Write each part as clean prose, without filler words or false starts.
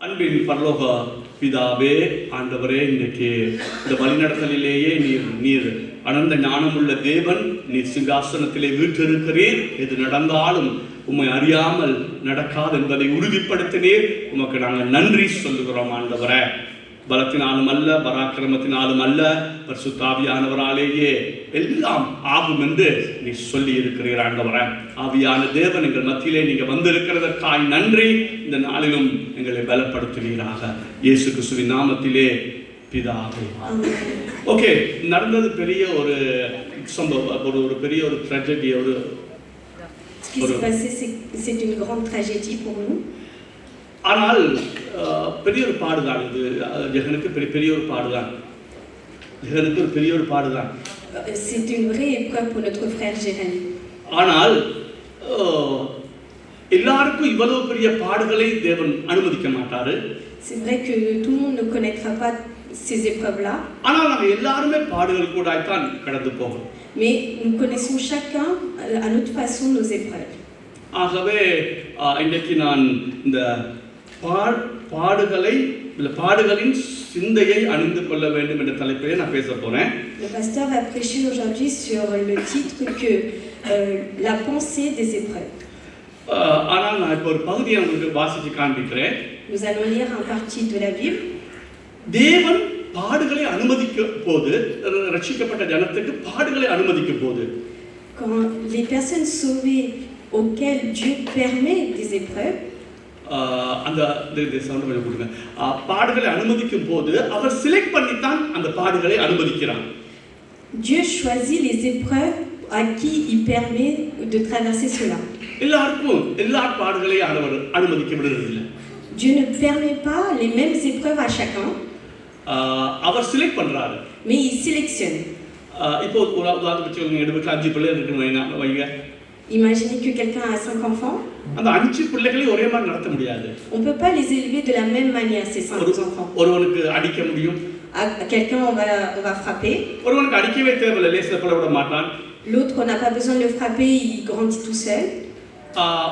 அன்பின் பரலோக பிதாவே, ஆண்டவரே, இன்றைக்கு இந்த வழிநடத்தலிலேயே நீர் அனந்த ஞானமுள்ள தேவன், நீர் சிங்காசனத்திலே வீற்றிருக்கிறீர். எது நடந்தாலும் உம்மை அறியாமல் நடக்காது என்பதை உறுதிப்படுத்தினீர். உமக்கு நாங்கள் நன்றி சொல்லுகிறோம் ஆண்டவரே. பலத்தினாலும் அல்ல, பராக்கிரமத்தினாலும் அல்ல, பரிசுத்த ஆவியானவராலேயே எல்லாம் ஆகும் என்று நீ சொல்லி இருக்கிறீர் ஆண்டவரே. ஆவியான தேவன், எங்கள் மத்தியிலே நீங்க வந்திருக்கிறதற்காய் நன்றி. இந்த நாளிலும் எங்களை பலப்படுத்துவீராக, இயேசு கிறிஸ்துவின் நாமத்திலே பிதாவே. ஓகே, நடந்தது பெரிய ஒரு சம்பவம், ஒரு பெரிய ஒரு ட்ராஜடி. ஆனால் பெரிய ஒரு பாடுதான் இது. ஜெகனுக்கு பெரிய ஒரு பாடுதான். ஜெகனுக்கு ஒரு பெரிய ஒரு பாடுதான். C'est une vraie épreuve pour notre frère Jérémy. ஆனால் எல்லாருக்கும் இவ்வளவு பெரிய பாடுகளை தேவன் அனுமதிக்க மாட்டாரு. C'est vrai que tout le monde ne connaîtra pas ces épreuves-là. ஆனால் நம்ம எல்லாருமே பாடுகள் கூட தான் கடந்து போகும். Mais nous connaissons chacun à notre façon nos épreuves. ஆகவே இன்றைக்கு நான் இந்த பாடுகளின் சிந்தையை அணிந்து கொள்ள வேண்டும் என்ற தலைப்பிலே நான் பேச போறேன். Le pasteur va prêcher aujourd'hui sur le titre que la pensée des épreuves. ஆனால் நான் இப்போ ஒரு பகுதியை உங்களுக்கு வாசித்து காண்பிக்கிறேன். Nous allons lire un partie de la Bible. தேவன் பாடுகளை அனுமதிக்கும் போது, ரட்சிக்கப்பட்ட ஜனத்துக்கு பாடுகளை அனுமதிக்கும் போது, quand les personnes sauvées auxquelles Dieu permet des épreuves, அந்த சவுண்ட் கொஞ்சம் கொடுங்க. பாடுகளை அனுமதிக்கும் போது அவர் செலக்ட் பண்ணித்தான் அந்த பாடுகளை அனுமதிக்கிறார். Dieu choisit les épreuves à qui il permet de traverser cela. எல்லாருக்கும் எல்லா பாடுகளையும் அவர் அனுமதிக்க விடுறதில்லை. Dieu ne permet pas les mêmes épreuves à chacun. அவர் செலக்ட் பண்றாரு. Mais il sélectionne. இப்போ ஒரு உதாரணத்துக்கு சொல்லுங்க, எடுத்து 5 பிள்ளைகள் இருக்குன்னு வைங்க. Imaginez que quelqu'un a 5 enfants. அந்த 5 பிள்ளைகளையும் ஒரே மாதிரி நடத்த முடியாது. On peut pas les élever de la même manière ces 5 enfants. ஒருவனுக்கு அடிக்க முடியும். À quelqu'un on va frapper. ஒருவனுக்கு அடிக்கவே தேவையில்லை, லேசா போட விட மாட்டான். L'autre on n'a pas besoin de le frapper, il grandit tout seul.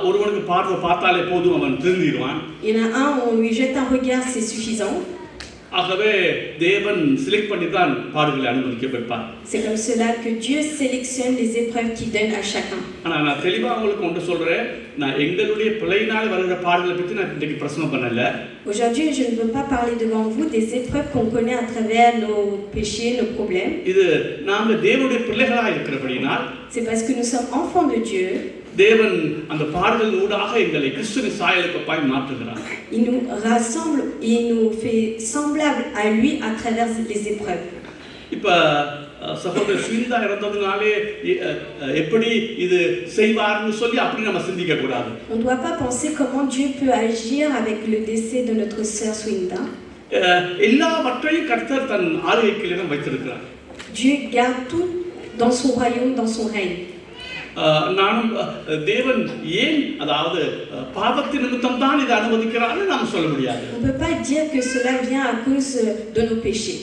ஒருவனுக்கு பார்த்தாலே போதும், அவன் திருந்திடுவான். Il y en a un, on lui jette un regard, c'est suffisant. ஆகவே தேவன் செலக்ட் பண்ணி தான் பாடுகளை அனுமதிக்க வைப்பார். C'est comme cela que Dieu sélectionne les épreuves qu'il donne à chacun. ஆனா நான் தெளிவா உங்களுக்கு ஒன்று சொல்றேன், நான் எங்களுடைய பிழையினால் வருகிற பாடுகளை பற்றி நான் இன்னைக்கு பிரச்சனை பண்ணல. Aujourd'hui, je ne veux pas parler devant vous des épreuves qu'on connaît à travers nos péchés, nos problèmes. இது நாம தேவனுடைய பிள்ளைகளாக இருக்கிறபடினால், c'est parce que nous sommes enfants de Dieu. தேவன் அந்த பாடுகளின் ஊடாக எங்களை கிறிஸ்துவின் சாயலுக்கு ஒப்பாய் மாற்றுகிறார். Il nous rassemble et il nous fait semblable à lui à travers les épreuves. இப்ப சகோதரர் ஸ்ரீதா இறந்ததுனாலே எப்படி இது செய்வார்னு சொல்லி அப்படி நம்ம சிந்திக்க கூடாது. On ne doit pas penser comment Dieu peut agir avec le décès de notre sœur Swinda. எல்லாவற்றையும் கர்த்தர் தன் ஆளுகைக்குள்ளே வைத்திருக்கிறார். Dieu garde tout dans son royaume, dans son règne. நானும் தேவன் ஏன், அதாவது பாவத்தின் நிமித்தம் தான் இதை அனுமதிக்கிறான்னு நாம் சொல்ல முடியாது. On peut pas dire que cela vient à cause de nos péchés.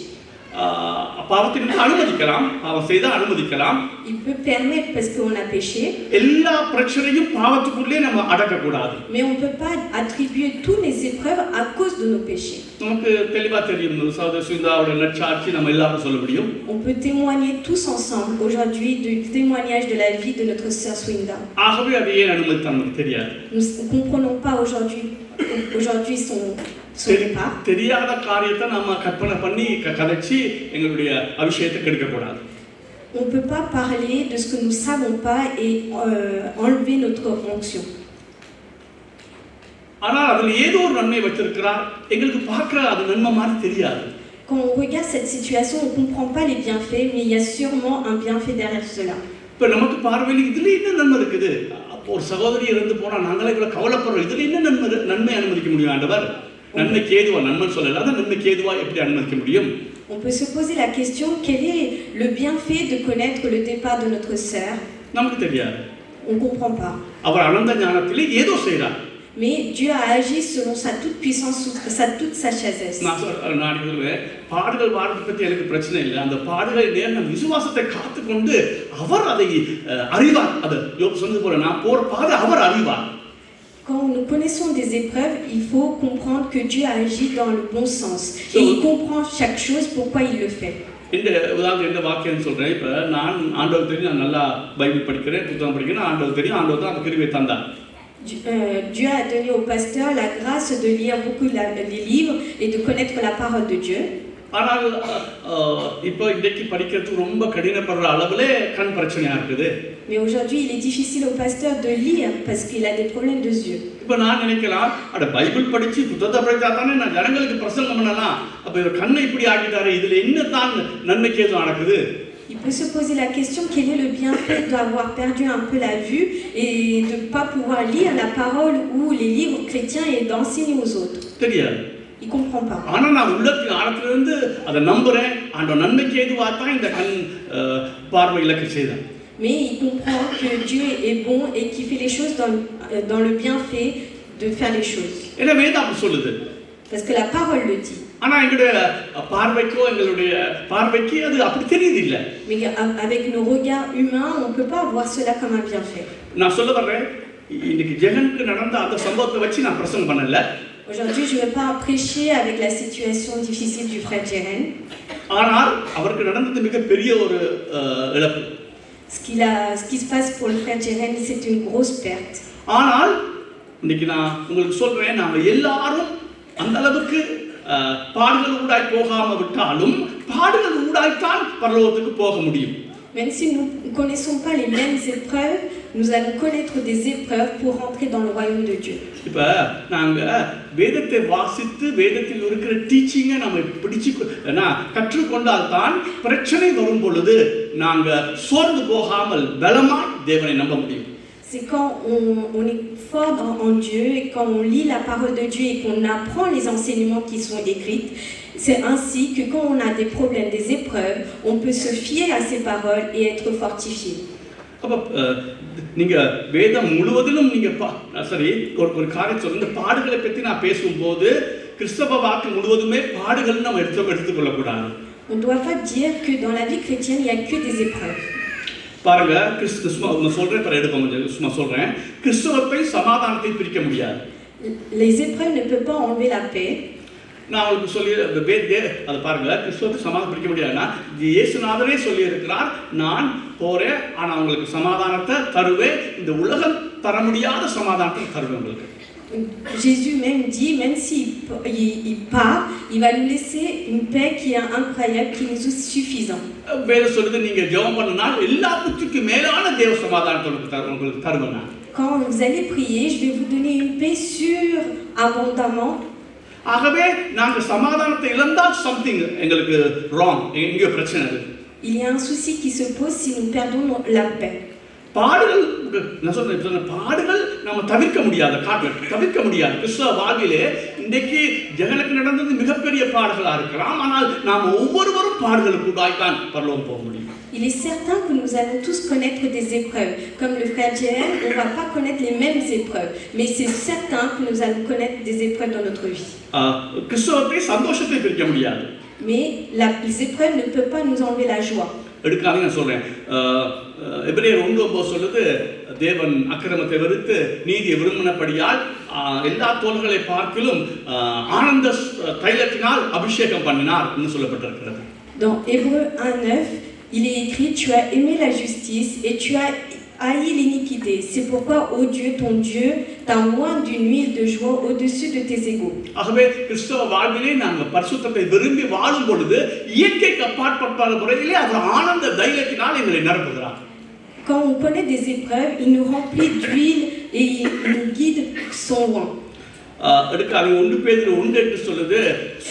பாவத்தின் நிமித்தம் அனுமதிக்கலாம், அவன் செய்த அனுமதிக்கலாம். Il peut permettre parce qu'on a péché. எல்லா பிரச்சனையும் பாவத்துக்குள்ளே நம்ம அடக்க கூடாது. Mais on peut pas attribuer toutes les épreuves à cause de nos péchés. நமக்கு தெளிவா தெரியும், சகோதரர் ஸ்ரீதாவுடைய நற்சாட்சி நம்ம எல்லாரும் சொல்ல முடியும். On peut témoigner tous ensemble aujourd'hui du témoignage de la vie de notre sœur Swinda. ஆகவே அது ஏன் அனுமதித்தான் நமக்கு தெரியாது. Nous ne comprenons pas aujourd'hui son départ. தெரியாத காரியத்தை நாம கற்பனை பண்ணி கதைச்சி எங்களுடைய அபிஷேகத்தை கெடுக்க கூடாது. On peut pas parler de ce que nous savons pas et enlever notre onction. ஆனால் அதில் ஏதோ ஒரு நன்மை வச்சிருக்கிறார், எங்களுக்கு பார்க்கிற அது நன்மை மாதிரி தெரியாது. Quand on regarde cette situation, on comprend pas les bienfaits, mais il y a sûrement un bienfait derrière cela. இப்ப நமக்கு பார்வையில் இதுல என்ன நன்மை இருக்குது, ஒரு சகோதரி இறந்து போனா நாங்களே இவ்வளவு கவலைப்படுறோம், இதுல என்ன நன்மை அனுமதிக்க முடியும் ஆண்டவர்? நன்மைக்கு ஏதுவா, நன்மை சொல்லல, அதான் நன்மைக்கு ஏதுவா எப்படி அனுமதிக்க முடியும்? On peut se poser la question, quel est le bienfait de connaître le départ de notre sœur? நமக்கு தெரியாது. On comprend pas. அவர் அனந்த ஞானத்திலே ஏதோ செய்றார். Mais Dieu a agi selon sa toute puissance, toute sa sagesse. நான் சொல்லுவேன், பாடுகள் வாரத்தை பற்றி எனக்கு பிரச்சனை இல்லை. அந்த பாடுகளை நேர்ந்த விசுவாசத்தை காத்துக்கொண்டு அவர் அதை அறிவார். அதை யோபு சொன்னது போல, நான் போற பாதை அவர் அறிவார். Quand nous connaissons des épreuves, il faut comprendre que Dieu agit dans le bon sens. Et il comprend chaque chose, pourquoi il le fait. இந்த உதாரணம் எந்த வாக்கியம் சொல்றேன். இப்போ நான் ஆண்டவர் தெரியும், நான் நல்லா பைபிள் படிக்கிறேன், புத்தகம் படிக்கிறேன், ஆண்டவர் தெரியும், ஆண்டவர் தான் அந்த கிருபையை தந்தார். Dieu a donné au pasteur la grâce de lire beaucoup les livres et de connaître la parole de Dieu. ஆனால் இப்போ இன்றைக்கு படிக்கிறதுக்கு ரொம்ப கடினப்படுற அளவுல கண் பிரச்சனையா இருக்குது. Mais aujourd'hui, il est difficile au pasteur de lire parce qu'il a des problèmes de yeux. இப்போ நான் நினைக்கலாம், அட பைபிள் படிச்சு புத்தகத்தை படிச்சா தானே நான் ஜனங்களுக்கு பிரசங்கம் பண்ணலாம். அப்ப இவர் கண்ணை இப்படி ஆக்கிட்டாரு, இதுல என்ன தான் நன்மைக்கு ஏதோ நடக்குது? Il peut se poser la question, quel est le bienfait d'avoir perdu un peu la vue et de ne pas pouvoir lire la parole ou les livres chrétiens et d'enseigner aux autres. தெரியாது. Il ne comprend pas. ஆனா நான் உள்ளத்தின் ஆழத்திலிருந்து அதை நம்புறேன். ஆண்டவர் நன்மைக்கு ஏதுவா தான் இந்த கண் பார்வை இலக்கு செய்தார். Mais il comprend que Dieu est bon et qu'il fait les choses dans le bienfait de faire les choses. என்ன வேதம் சொல்லுது? Parce que la parole le dit. ஆனா எங்களுடைய பார்வைக்கு அது அப்படி தெரியுது இல்ல. Mais avec nos regards humains, on ne peut pas voir cela comme un bienfait. நான் சொல்ல வர்றேன், இன்னைக்கு ஜெகனுக்கு நடந்த அந்த சம்பவத்தை வச்சு நான் பிரசங்கம் பண்ணல. Aujourd'hui, je ne vais pas prêcher avec la situation difficile du frère Jeren. ஆனால் அவருக்கு நடந்தது மிகப்பெரிய ஒரு இழப்பு. Ce qui se passe pour le frère Jeren, c'est une grosse perte. ஆனால் இன்னைக்கு நான் உங்களுக்கு சொல்றேன், நாம எல்லாரும் அந்த அளவுக்கு பாடுகள் ஊடாய் போகாம விட்டாலும் பாடுகள் ஊடாய்த்தான் பரலோகத்துக்கு போக முடியும். Même si nous ne connaissons pas les mêmes épreuves, nous allons connaître des épreuves pour rentrer dans le royaume de Dieu. இப்ப நாங்க வேதத்தை வாசித்து வேதத்தில் இருக்கிற டீச்சிங்கை நம்ம பிடிச்சு கற்றுக்கொண்டால் தான் பிரச்சனை வரும் பொழுது நாங்க சோர்ந்து போகாமல் பலமாய் தேவனை நம்ப முடியும். C'est quand on est fort en Dieu et quand on lit la parole de Dieu et qu'on apprend les enseignements qui sont écrits. C'est ainsi que quand on a des problèmes, des épreuves, on peut se fier à ces paroles et être fortifié. அப்ப நீங்க வேதம் முழுவதிலும் நீங்க சரி ஒரு காரியம் சொல்லுங்க, பாடுகளை பற்றி நான் பேசும்போது கிறிஸ்தவ வாக்கு முழுவதுமே பாடுகள் நம்ம எடுத்துக்கொள்ள கூடாது. On ne doit pas dire que dans la vie chrétienne il y a que des épreuves. பாருங்க, சொல்றேன் சொல்றேன், கிறிஸ்தவத்தை சமாதானத்தை பிரிக்க முடியாது. Les épreuves ne peuvent pas enlever la paix. நான் உங்களுக்கு சொல்லி அதை பாருங்க, கிறிஸ்தவத்தை சமாதானம் பிரிக்க முடியாதுன்னா இயேசுநாதரே சொல்லி இருக்கிறார், நான் போறேன் ஆனா உங்களுக்கு சமாதானத்தை தருவேன், இந்த உலகம் தர முடியாத சமாதானத்தை தருவேன் உங்களுக்கு. Jésus même dit, même s'il part, il va nous laisser une paix qui est incroyable, qui nous est suffisante. வேதம் சொல்லுது, நீங்க ஜெபம் பண்ணினால் எல்லா புத்திக்கும் மேலான தேவ சமாதானத்தை உங்களுக்கு தருவேன். Quand vous allez prier, je vais vous donner une paix surabondamment. ஆகவே நாங்க சமாதானத்தை இழந்தால் something எங்களுக்கு wrong, எங்கேயோ பிரச்சனை இருக்கு. Il y a un souci qui se pose si nous perdons la paix. பாடுகள் நான் சொல்றேன், பாடுகள் நம்ம தவிர்க்க முடியாது, தவிர்க்க முடியாது. கிறிஸ்தவ வாழ்விலே இன்றைக்கு ஜெகனுக்கு நடந்தது மிகப்பெரிய பாடுகளா இருக்கலாம், ஆனால் நாம் ஒவ்வொருவரும் பாடுகளுக்குள்ளாய்த்தான் பரலோகம் போக முடியும். Il est certain que nous allons tous connaître des épreuves. Comme le frère Jeren, on ne va pas connaître les mêmes épreuves, mais c'est certain que nous allons connaître des épreuves dans notre vie. கிறிஸ்தவத்தை சந்தோஷத்தை பிரிக்க முடியாது. Mais les épreuves ne peuvent pas nous enlever la joie. எடுக்காத நான் சொல்றேன், எபிரேயர் 1:9 சொல்லுது, தேவன் அக்கிரமத்தை வெறுத்து நீதியை விரும்பினபடியால் எல்லா தோள்களை பார்க்கிலும் ஆனந்த தைலத்தினால் அபிஷேகம் பண்ணினார் என்று சொல்லப்பட்டிருக்கிறது. Dans Hébreux 1:9, il est écrit, tu as aimé la justice et tu as haï l'iniquité. C'est pourquoi, ô Dieu, ton Dieu, t'a oint d'une huile de joie au-dessus de tes égaux. ஆகவே கிறிஸ்தவ வாழ்விலே நாங்கள் பரிசுத்தத்தை விரும்பி வாழும் பொழுது இயற்கைக்கு அப்பாற்பட்ட முறையிலே அவர் ஆனந்த தைலத்தினால் எங்களை நிரப்புகிறார். Quand on connaît des épreuves, il nous remplit d'huile et il nous guide son oint. எடுக்காத 1 பேதுரு 1:8 சொல்லுது,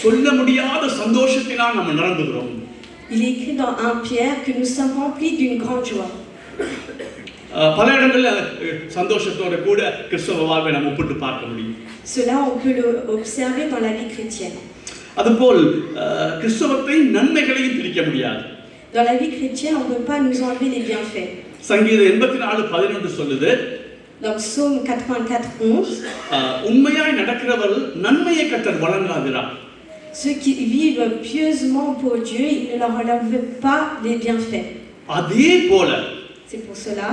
சொல்ல முடியாத சந்தோஷத்தினால் நம்ம நிரம்புகிறோம். Il est écrit dans 1 Pierre que nous sommes remplis d'une grande joie. பல இடங்களில் சந்தோஷத்தோட கூட கிறிஸ்தவ வாழ்வை நம்ம ஒப்பிட்டு பார்க்க முடியும். Cela on peut l'observer dans la vie chrétienne. அதுபோல் கிறிஸ்தவத்தை நன்மைகளையும் பிரிக்க முடியாது. Dans la vie chrétienne, on ne peut pas nous enlever les bienfaits. சங்கீதம் 84:11 சொல்லுது, dans Psaume 84:11, உண்மையாய் நடக்கிறவர் நன்மையை கர்த்தர் வழங்காதிரார். Ceux qui vivent pieusement pour Dieu, il ne leur enlève pas les bienfaits. அதே போல c'est pour cela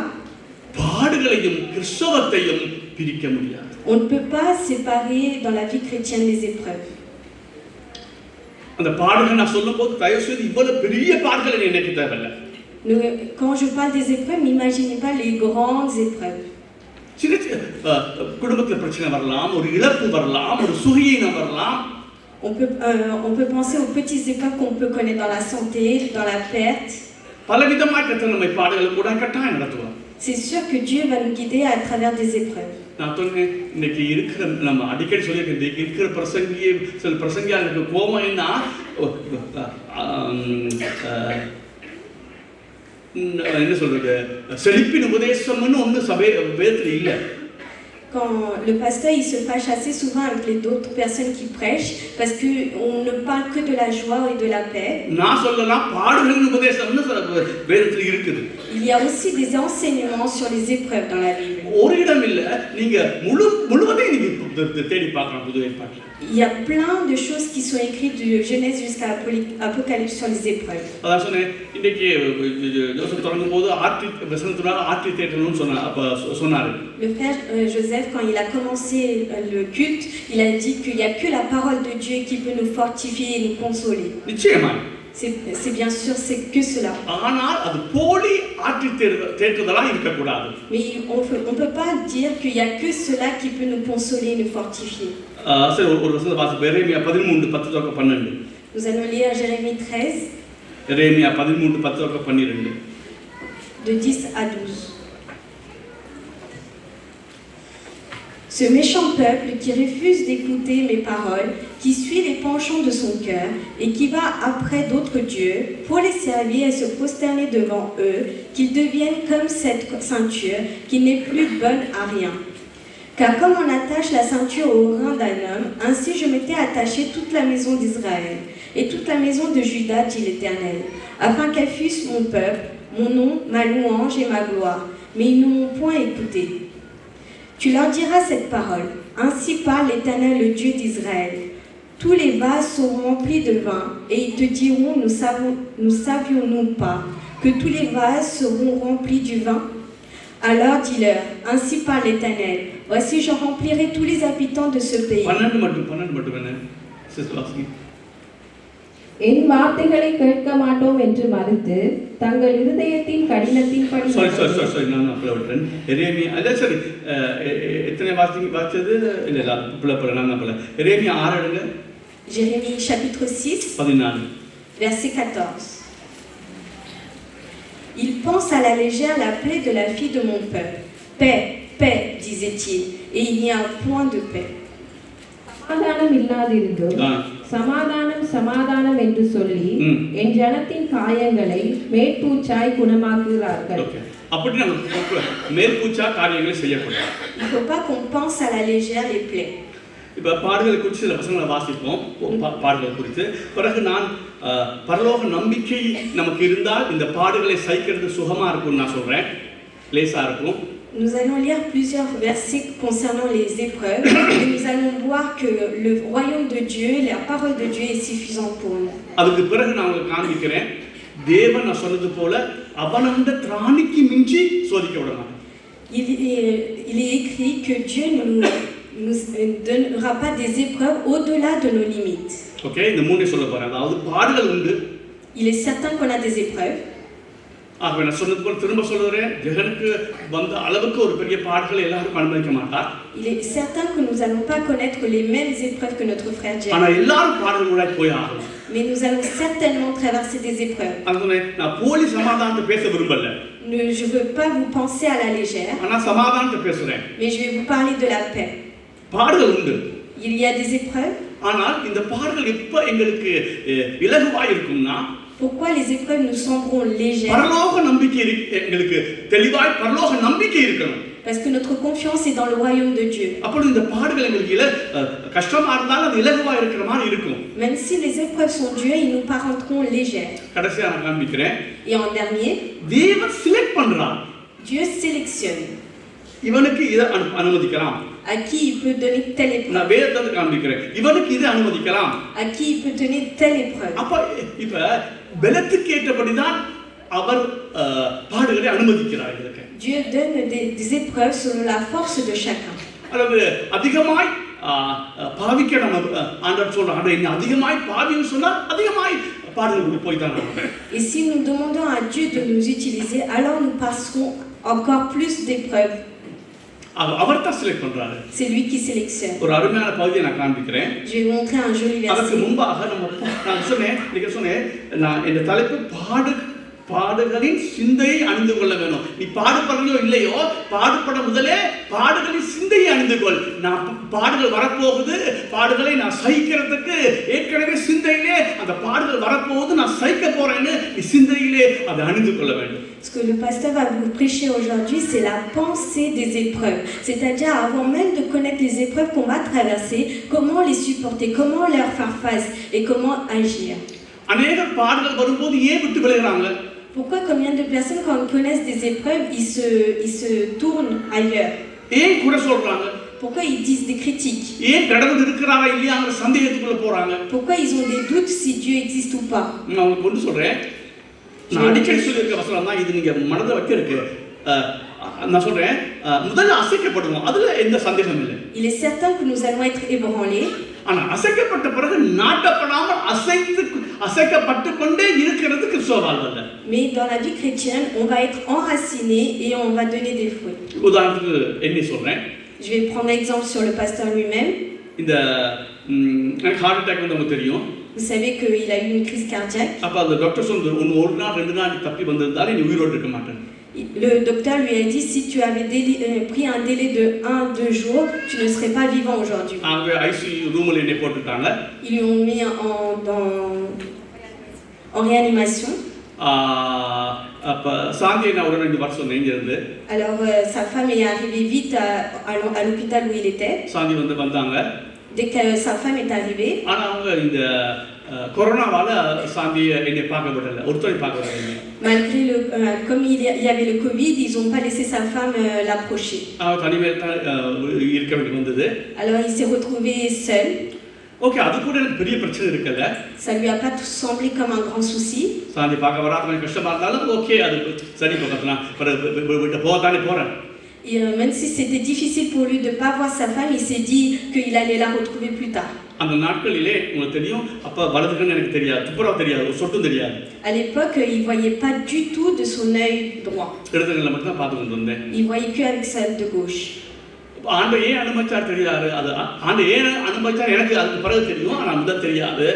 பாடுகளையும் கிறிஸ்தவத்தையும் பிரிக்க முடியாது. On ne peut pas séparer dans la vie chrétienne les épreuves. அந்த பாடுகள் நான் சொல்லும்போது தயவு செய்து இவ்வளவு பெரிய பாடுகள் எனக்கு தேவையில்லை. Quand je parle des épreuves, n'imaginez pas les grandes épreuves. சின்ன குடும்பத்தில் பிரச்சனை வரலாம், ஒரு இழப்பு வரலாம், ஒரு சுகீனம் வரலாம். On peut penser aux petites épreuves qu'on peut connaître dans la santé, dans la perte. பலவிதமாக கர்த்தர் நம்மை பாடுகள் கூட கட்டாயம் நடத்துவார். C'est sûr que Dieu va nous guider à travers des épreuves. நான் சொன்னேன் இன்னைக்கு இருக்கிற நம்ம அடிக்கடி சொல்லியிருக்கேன் இருக்கிற பிரசங்கியே சில பிரசங்கியாருக்கு கோபம் என்ன என்ன சொல்றது செழிப்பின் உபதேசம்னு ஒன்று சபை வேதத்தில் இல்லை. Quand le pasteur il se fâche assez souvent avec les autres personnes qui prêchent parce que on ne parle que de la joie et de la paix. நான் சொல்லலாம் பாடுகளின் உபதேசம்னு வேதத்தில் இருக்குது. Il y a aussi des enseignements sur les épreuves dans la Bible. ஒரு இடம் இல்ல நீங்க முழுவதையும் நீங்க தேடி பார்க்கலாம் புது ஏற்பாட்டில். Il y a plein de choses qui sont écrites de Genèse jusqu'à Apocalypse sur les épreuves. அதான் சொன்னேன் இன்னைக்கு ஜோசப் தொடங்கும்போது வசனத்துடன் ஆற்றி தேடணும்னு சொன்னாரு. Le frère Joseph, quand il a commencé le culte, il a dit qu'il n'y a que la parole de Dieu qui peut nous fortifier et nous consoler. நிச்சயமா. C'est bien sûr, c'est que cela. ஆனால் அது போலி ஆற்றி தேடுதலா இருக்க கூடாது. Mais on peut pas dire qu'il y a que cela qui peut nous consoler et nous fortifier. சரி ஒரு வசனத்தை வாசிப்போம். எரேமியா 13:10-12. Nous allons lire Jérémie 13 Jeremiah 13:10-12. de 10 à 12. Ce méchant peuple qui refuse d'écouter mes paroles, qui suit les penchants de son cœur et qui va après d'autres dieux pour les servir et se prosterner devant eux, qu'ils deviennent comme cette ceinture qui n'est plus bonne à rien. Car comme on attache la ceinture au rein d'un homme, ainsi je m'étais attaché toute la maison d'Israël et toute la maison de Juda, dit l'Éternel, afin qu'elle fût mon peuple, mon nom, ma louange et ma gloire. Mais ils ne m'ont point écouté. Tu leur diras cette parole. Ainsi parle l'Éternel, le Dieu d'Israël. Tous les vases seront remplis de vin, et ils te diront, nous savions-nous pas que tous les vases seront remplis du vin? Alors dis-leur, ainsi parle l'Éternel. Voici, je remplirai tous les habitants de ce pays. என் வார்த்தைகளை கேட்க மாட்டோம் என்று மறுத்து தங்கள் இருதயத்தின் கடினத்தின்படி நான் விட்டேன். எரேமியா அல்ல சரி எத்தனை வாசிச்சது இல்ல பிள்ளை நான் எரேமியா 6 எடுங்க. Jérémie chapitre 6 14 verset 14. Il pense à la légère la plaie de la fille de mon peuple. Paix, paix, disait-il, et il n'y a point de paix. சமாதானம் இல்லாதிருந்தும் சமாதானம் சமாதானம் என்று சொல்லி என் ஜனத்தின் காயங்களை மேற்பூச்சாய் குணமாக்குகிறார்கள். அப்படி நம்ம மேற்பூச்சா காரியங்களை செய்யக்கூடாது. Il ne faut pas qu'on pense à la légère les plaies. இப்ப பாடுகளை குறித்து சில வசனங்களை வாசிப்போம். பாடுகளை குறித்து பிறகு நான் பரலோக நம்பிக்கை நமக்கு இருந்தால் இந்த பாடுகளை சகிக்கிறது சுகமா இருக்கும்னு நான் சொல்றேன், லேசா இருக்கும். Nous allons lire plusieurs versets concernant les épreuves et nous allons voir que le royaume de Dieu, la parole de Dieu est suffisante pour nous. அதுக்கு பிறகு நான் உங்களுக்கு காண்பிக்கிறேன் தேவன் நான் சொன்னது போல அவனந்த திராணிக்கு மிஞ்சி சோதிக்க விட மாட்டார். Il est écrit que Dieu nous donnera pas des épreuves au-delà de nos limites. Okay, இந்த மூணே சொல்ல போறேன். அதாவது பாடுகள் உண்டு. Il est certain qu'on a des épreuves. ஆகவே நான் சொன்னது போல திரும்ப சொல்றேன், ஜெகனுக்கு வந்த அளவுக்கு ஒரு பெரிய பாடுகளை எல்லாரும் அனுபவிக்க மாட்டார். Il est certain que nous allons pas connaître les mêmes épreuves que notre frère James. ஆனா எல்லாரும் பாடுகளோட போய் ஆகணும். Mais nous allons certainement traverser des épreuves. அதுனே நான் போலி சமாதானத்தை பேச விரும்பல. Je veux pas vous penser à la légère. ஆனா சமாதானத்தை பேசுறேன். Mais je vais vous parler de la paix. பாடுகள் உண்டு. Il y a des épreuves. ஆனால் இந்த பாடுகள் எப்ப எங்களுக்கு இலகுவா இருக்கும்னா pourquoi les épreuves nous sembleront légères? பரலோக நம்பிக்கை எங்களுக்கு தெளிவாய் பரலோக நம்பிக்கை இருக்கணும். Parce que notre confiance est dans le royaume de Dieu. அப்பொழுது இந்த பாடுகள் எங்களுக்கு கஷ்டமா இருந்தாலும் அது இலகுவா இருக்கிற மாதிரி இருக்கும். Même si les épreuves sont dures, ils nous paraîtront légères. கடைசியா நான் காண்பிக்கிறேன். Et en dernier, தேவன் செலக்ட் பண்றார். Dieu sélectionne. இவனுக்கு இத அனுமதிக்கலாம். À qui il peut donner telle épreuve? நான் வேதத்தை காண்பிக்கிறேன். இவனுக்கு இத அனுமதிக்கலாம். À qui il peut donner telle épreuve? அப்ப இப்ப பலத்துக்கு ஏற்றபடிதான் அவர் பாடுகளை அனுமதிக்கிறார். Dieu donne des épreuves selon la force de chacun. அல்லது அதிகமாய் பாவிக்க நம்ம ஆண்டவர் சொல்றாங்க. ஆனா இன்னும் அதிகமாய் பாவின்னு சொன்னா அதிகமாய் பாடுகளுக்கு போய் தான் ஆகணும். Et si nous demandons à Dieu de nous utiliser, alors nous passerons encore plus d'épreuves. அவர் தான் செலக்ட் பண்றாரு. C'est lui qui sélectionne. ஒரு அருமையான பகுதியை நான் காண்பிக்கிறேன். Je vais vous montrer un joli அதுக்கு verset. முன்பாக நான் சொன்னேன் நான் இந்த தலைப்பு பாடுகளின் சிந்தையை அணிந்து கொள்ள வேணும். நீ பாடுபடுறியோ இல்லையோ, பாடுபட முதலே பாடுகளின் சிந்தையை அணிந்து கொள். நான் பாடுகள் வரப்போகுது, பாடுகளை நான் சகிக்கிறதுக்கு ஏற்கனவே சிந்தையிலே அந்த பாடுகள் வரப்போகுது, நான் சகிக்க போறேன்னு நீ சிந்தையிலே அதை அணிந்து கொள்ள வேண்டும். Ce que le pasteur va vous prêcher aujourd'hui, c'est la pensée des épreuves. C'est-à-dire, avant même de connaître les épreuves qu'on va traverser, comment les supporter, comment leur faire face et comment agir. அநேக பாடுகள் வரும்போது ஏன் விட்டு விலகுறாங்க? Pourquoi combien de personnes, quand ils connaissent des épreuves, ils se tournent ailleurs? ஏன் குறை சொல்றாங்க? Pourquoi ils disent des critiques? ஏன் கடவுள் இருக்கிறாரா இல்லையாங்கிற சந்தேகத்துக்குள்ள போறாங்க? Pourquoi ils ont des doutes si Dieu existe ou pas? நான் உங்களுக்கு ஒன்று சொல்றேன். நான் அடிக்கடி சொல்லியிருக்க வசனம் தான் இது. நீங்க மனதை வைக்க இருக்கு. நான் சொல்றேன், முதல்ல அசைக்கப்படுவோம், அதுல எந்த சந்தேகம் இல்லை. Il est certain que nous allons être ébranlés. ஆனா அசைக்கப்பட்ட பிறகு நாட்டப்படாமல் அசைக்கப்பட்டு கொண்டே இருக்கிறது கிறிஸ்தவ வாழ்வல்ல. Mais dans la vie chrétienne, on va être enraciné et on va donner des fruits. உதாரணத்துக்கு என்ன சொல்றேன்? Je vais prendre l'exemple sur le pasteur lui-même. இந்த எனக்கு ஹார்ட் அட்டாக் வந்து உங்களுக்கு தெரியும். Vous savez qu'il a eu une crise cardiaque. அப்ப அந்த டாக்டர் சொன்னது, ஒரு நாள் 2 நாள் தப்பி வந்திருந்தாலும் நீ உயிரோடு இருக்க மாட்டேன். Le docteur lui a dit, si tu avais pris un délai de 1-2 jours, tu ne serais pas vivant aujourd'hui. அவங்க ஐசியூ ரூம்ல என்ன போட்டுட்டாங்க. Ils lui ont mis en réanimation. அப்ப சாந்தி நான் உடனே இங்க வர சொன்னேன் இங்க இருந்து. Alors sa femme est arrivée vite à l'hôpital où il était. சாந்தி வந்தாங்க. Dès que sa femme est arrivée. ஆனா அவங்க இந்த கொரோனாவால சாந்தியை என்னை பார்க்க விடல, ஒருத்தரை பார்க்க விடல. Malgré comme il y avait le Covid, ils n'ont pas laissé sa femme l'approcher. அவர் தனிமையில இருக்க வேண்டி வந்தது. Alors il s'est retrouvé seul. Okay, அது கூட எனக்கு பெரிய பிரச்சனை இருக்கல. Ça lui a pas semblé comme un grand souci. சாந்தி பார்க்க வராத கொஞ்சம் கஷ்டமா இருந்தாலும் ஓகே, அது சரி பக்கத்துலாம் விட்டு போதானே போறேன். Et même si c'était difficile pour lui de ne pas voir sa femme, il s'est dit qu'il allait la retrouver plus tard. அந்த நாட்களிலே உங்களுக்கு தெரியும், அப்ப வலதுகன்னு எனக்கு தெரியாது, துப்புரவு தெரியாது, ஒரு சொட்டும் தெரியாது. À l'époque, il voyait pas du tout de son œil droit. இடதுகள்ல மட்டும் தான் பார்த்து கொண்டு வந்தேன். Il voyait que avec celle de gauche. ஆண்டவர் ஏன் அனுமதிச்சார் தெரியாது. அது ஆண்டவர் ஏன் அனுமதிச்சார் எனக்கு அதுக்கு பிறகு தெரியும், ஆனா முதல்ல தெரியாது.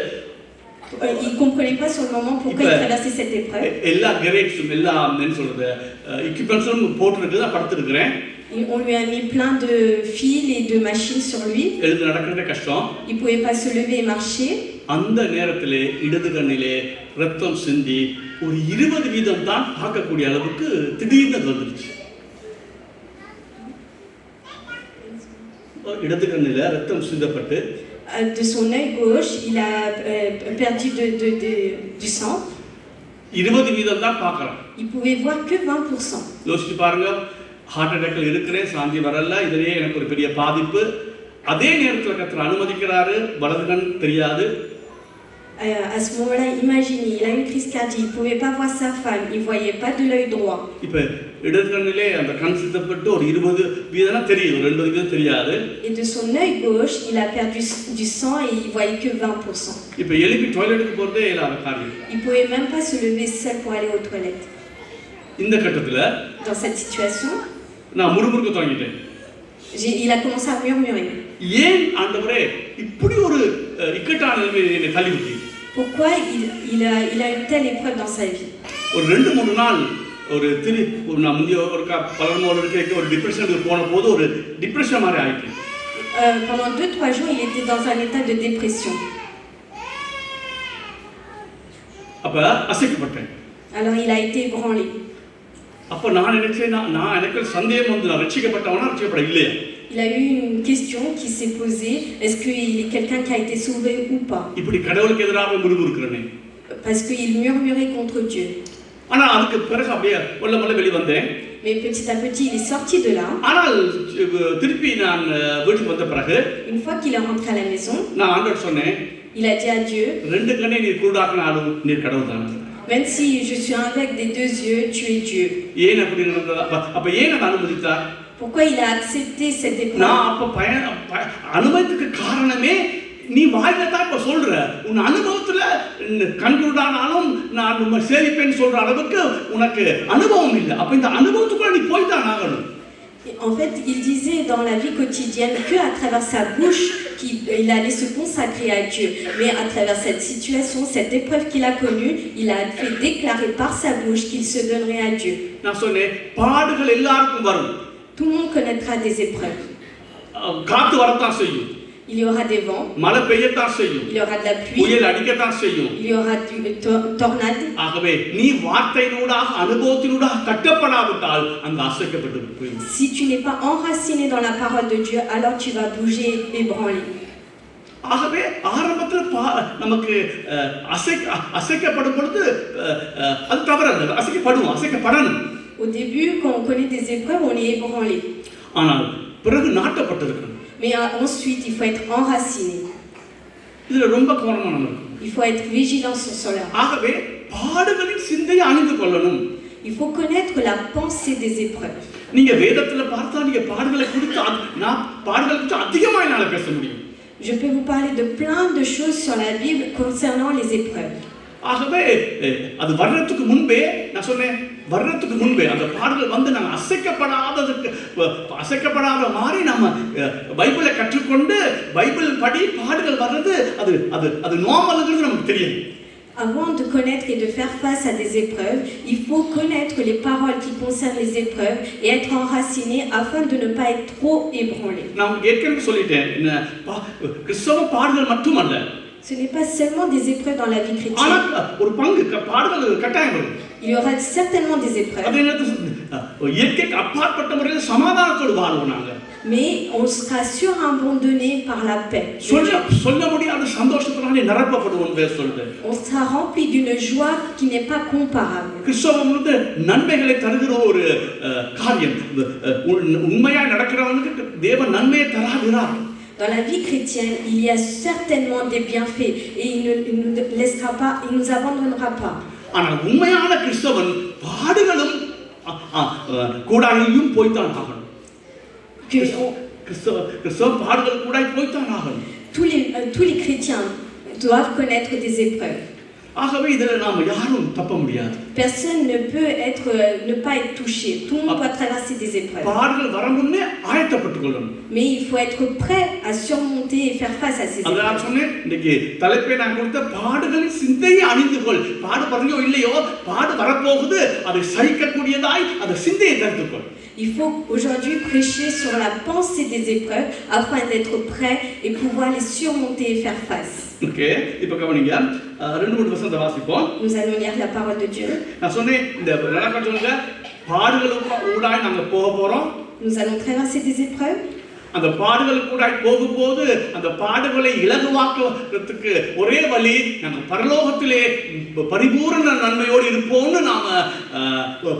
Il comprenait pas sur le moment pourquoi il traversait cette épreuve. எல்லா கிரேட்ஸும் எல்லா என்ன சொல்றது எக்யூப்மெண்ட்ஸும் போட்டுருக்கு, நான் படுத்துருக்கிறேன். On lui a mis plein de fils et de machines sur lui. எழுந்து நடக்கிறதே கஷ்டம். Il pouvait pas se lever et marcher. அந்த நேரத்திலே இடது கண்ணிலே ரத்தம் சிந்தி ஒரு 20% தான் பார்க்கக்கூடிய அளவுக்கு திடீர்னு வந்துருச்சு. இடது கண்ணில ரத்தம் சிந்தப்பட்டு De son œil gauche, il a perdu du sang. 20% தான் பார்க்கலாம். Il pouvait voir que 20%. யோசிச்சு பாருங்க, ஹார்ட் அட்டாக்ல இருக்கிறேன், சாந்தி வரல, இதுலயே எனக்கு ஒரு பெரிய பாதிப்பு. அதே நேரத்தில் கர்த்தர் அனுமதிக்கிறாரு, வலது கண் தெரியாது. À ce moment-là, imaginez, il a une crise cardiaque, il ne pouvait pas voir sa femme, il ne voyait pas de l'œil droit. இப்போ இடது கண்ணிலே அந்த கண் சித்தப்பட்டு ஒரு 20% தெரியும், 20% தெரியாது. Et de son œil gauche, il a perdu du sang et il voyait que 20%. இப்போ எழுப்பி டாய்லெட்டுக்கு போறதே இல்லாத காரியம். Il ne pouvait même pas se lever seul pour aller aux toilettes. இந்த கட்டத்துல Dans cette situation, நான் முறுமுறுக்க தொடங்கிட்டேன். il a commencé à murmurer. ஏன் ஆண்டவரே இப்படி ஒரு இக்கட்டான நிலைமையை என்னை தள்ளிவிட்டீங்க? Pourquoi il a une telle épreuve dans sa vie? ஒரு 2-3 நாள் நான் முந்தைய ஒரு பலனோடு இருக்க ஒரு டிப்ரெஷனுக்கு போன போது ஒரு டிப்ரெஷன் மாதிரி ஆயிடுச்சு. Pendant 2-3 jours, il était dans un état de dépression. அப்ப அசைக்கப்பட்டேன். Alors il a été ébranlé. அப்ப நான் நினைச்சேன், நான் எனக்கு சந்தேகம் வந்து நான் ரட்சிக்கப்பட்டவனா ரட்சிக்கப்பட இல்லையா? Il a eu une question qui s'est posée, est-ce qu'il est quelqu'un qui a été sauvé ou pas? இப்படி கடவுளுக்கு எதிராக முறுமுறுக்கிறேனே. Parce qu'il murmurait contre Dieu. ஆனா அதுக்கு பிறகு அப்படியே வெள்ள வெளிய வந்தேன். Mais petit à petit, il est sorti de là. ஆனால் திருப்பி நான் வீட்டுக்கு வந்த பிறகு Une fois qu'il est rentré à la maison, நான் ஆண்டவர் சொன்னேன், il a dit à Dieu, ரெண்டு கண்ணை நீர் குருடாக்கினாலும் நீர் கடவுள் தான். même si je suis aveugle des 2 yeux, tu es Dieu. ஏன் அப்படி நடந்ததா? அப்ப ஏன் அதை அனுமதித்தார்? Pourquoi il a accepté cette épreuve? நான் அப்ப அனுபவத்துக்கு காரணமே நீ வாயில தான் இப்ப சொல்ற, உன் அனுபவத்துல கண்குருடானாலும் நான் சேவிப்பேன்னு சொல்ற அளவுக்கு உனக்கு அனுபவம் இல்லை. அப்ப இந்த அனுபவத்துக்குள்ள நீ போய்தான் ஆகணும். En fait, il disait dans la vie quotidienne qu'à travers sa bouche, il allait se consacrer à Dieu. Mais à travers cette situation, cette épreuve qu'il a connue, il a fait déclarer par sa bouche qu'il se donnerait à Dieu. நான் சொன்னேன், பாடுகள் எல்லாருக்கும் வரும். Tout le monde connaîtra des épreuves. காத்து வரத்தான் செய்யும். Il y aura des vents. மழை பெய்யத்தான் செய்யும். Il y aura de la pluie. புயல் அடிக்கத்தான் செய்யும். Il y aura du tornade. ஆகவே நீ வார்த்தையினூடாக அனுபவத்தினூடாக கட்டப்படாவிட்டால் அங்க அசைக்கப்பட்டு போய்விடும். Si tu n'es pas enraciné dans la parole de Dieu, alors tu vas bouger, ébranler. ஆகவே ஆரம்பத்துல நமக்கு அசைக்கப்படும் பொழுது அது தவறல்ல, அசைக்கப்படணும். Au début, quand on connaît des épreuves, on est ébranlé. ஆனால் பிறகு நாட்டப்பட்டிருக்கணும். Mais ensuite, il faut être enraciné. இதுல ரொம்ப கவனமா நம்ம இருக்கணும். Il faut être vigilant sur cela. ஆகவே பாடுகளின் சிந்தையை அறிந்து கொள்ளணும். Il faut connaître la pensée des épreuves. நீங்க வேதத்துல பார்த்தா நீங்க பாடுகளை குறித்து நான் பாடுகளை குறித்து அதிகமா என்னால பேச முடியும். Je peux vous parler de plein de choses sur la Bible concernant les épreuves. ஆகவே அது வர்றதுக்கு முன்பே நான் சொன்னேன், வர்றதுக்கு முன்பே அந்த பாடல்கள் வந்து நாங்க அசைக்கப்படாத மாதிரி நம்ம பைபிளை கற்றுக்கொண்டு பைபிள் படி பாடல்கள் வர்றது அது நார்மல்ங்கிறது நமக்கு தெரியும். Avant de connaître et de faire face à des épreuves, il faut connaître les paroles qui concernent les épreuves et être enraciné afin de ne pas être trop ébranlé. நான் ஏற்கனவே சொல்லிட்டேன், கிறிஸ்தவ பாடல்கள் மட்டுமல்ல, ce n'est pas seulement des épreuves dans la vie chrétienne. ஆனா ஒரு பங்கு பாடல்கள் கட்டாயம் வரும். Il y aura certainement des épreuves. அது என்ன இயற்கைக்கு அப்பாற்பட்ட முறையில் சமாதானத்தோடு வாழ்வோம் நாங்க. Mais on sera surabandonné par la paix. சொல்ல முடியாத சந்தோஷத்தினாலே நிரப்பப்படுவோம் சொல்றேன். On sera rempli d'une joie qui n'est pas comparable. கிறிஸ்தவம் வந்து நன்மைகளை தருகிற ஒரு காரியம். உண்மையா நடக்கிறவனுக்கு தேவன் நன்மையை தராகிறார். Dans la vie chrétienne, il y a certainement des bienfaits et il ne nous laissera pas, il nous abandonnera pas. ஆனால் உண்மையான கிறிஸ்தவன் பாடுகளும் கூடாயும் போய்தான் ஆகணும். கிறிஸ்தவ பாடுகள் கூட போய்தான் ஆகணும். Tous les chrétiens doivent connaître des épreuves. ஆகவே இதில் நாம் யாரும் தப்ப முடியாது. Personne ne peut ne pas être touché. Tout le monde doit traverser des épreuves. பாடுகள் வர முன்னே ஆயத்தப்பட்டுக் கொள்ளணும். Mais il faut être prêt à surmonter et faire face à ces épreuves. அதான் சொன்னேன், இன்னைக்கு தலைப்பை நான் கொடுத்த பாடுகளின் சிந்தையை அணிந்து கொள். பாடு வரையோ இல்லையோ, பாடு வரப்போகுது, அதை சகிக்கக்கூடியதாய் அந்த சிந்தையை தரித்துக் கொள். Il faut aujourd'hui prêcher sur la pensée des épreuves afin d'être prêt et pouvoir les surmonter et faire face. Okay, இப்போ கவனிங்க, 2-3 வசனத்தை வாசிப்போம். Nous allons lire la parole de Dieu. நான் சொன்னேன், இந்த நடக்க சொல்லுங்க, பாடுகளுக்கு ஊடாய் நாங்க போக போறோம். Nous allons traverser des épreuves. அந்த பாடுகள் கூட போகும்போது அந்த பாடுகளை இலகுவாக்குறதுக்கு ஒரே வழி நாங்க பரலோகத்திலே பரிபூரண நன்மையோடு இருப்போம்னு நாம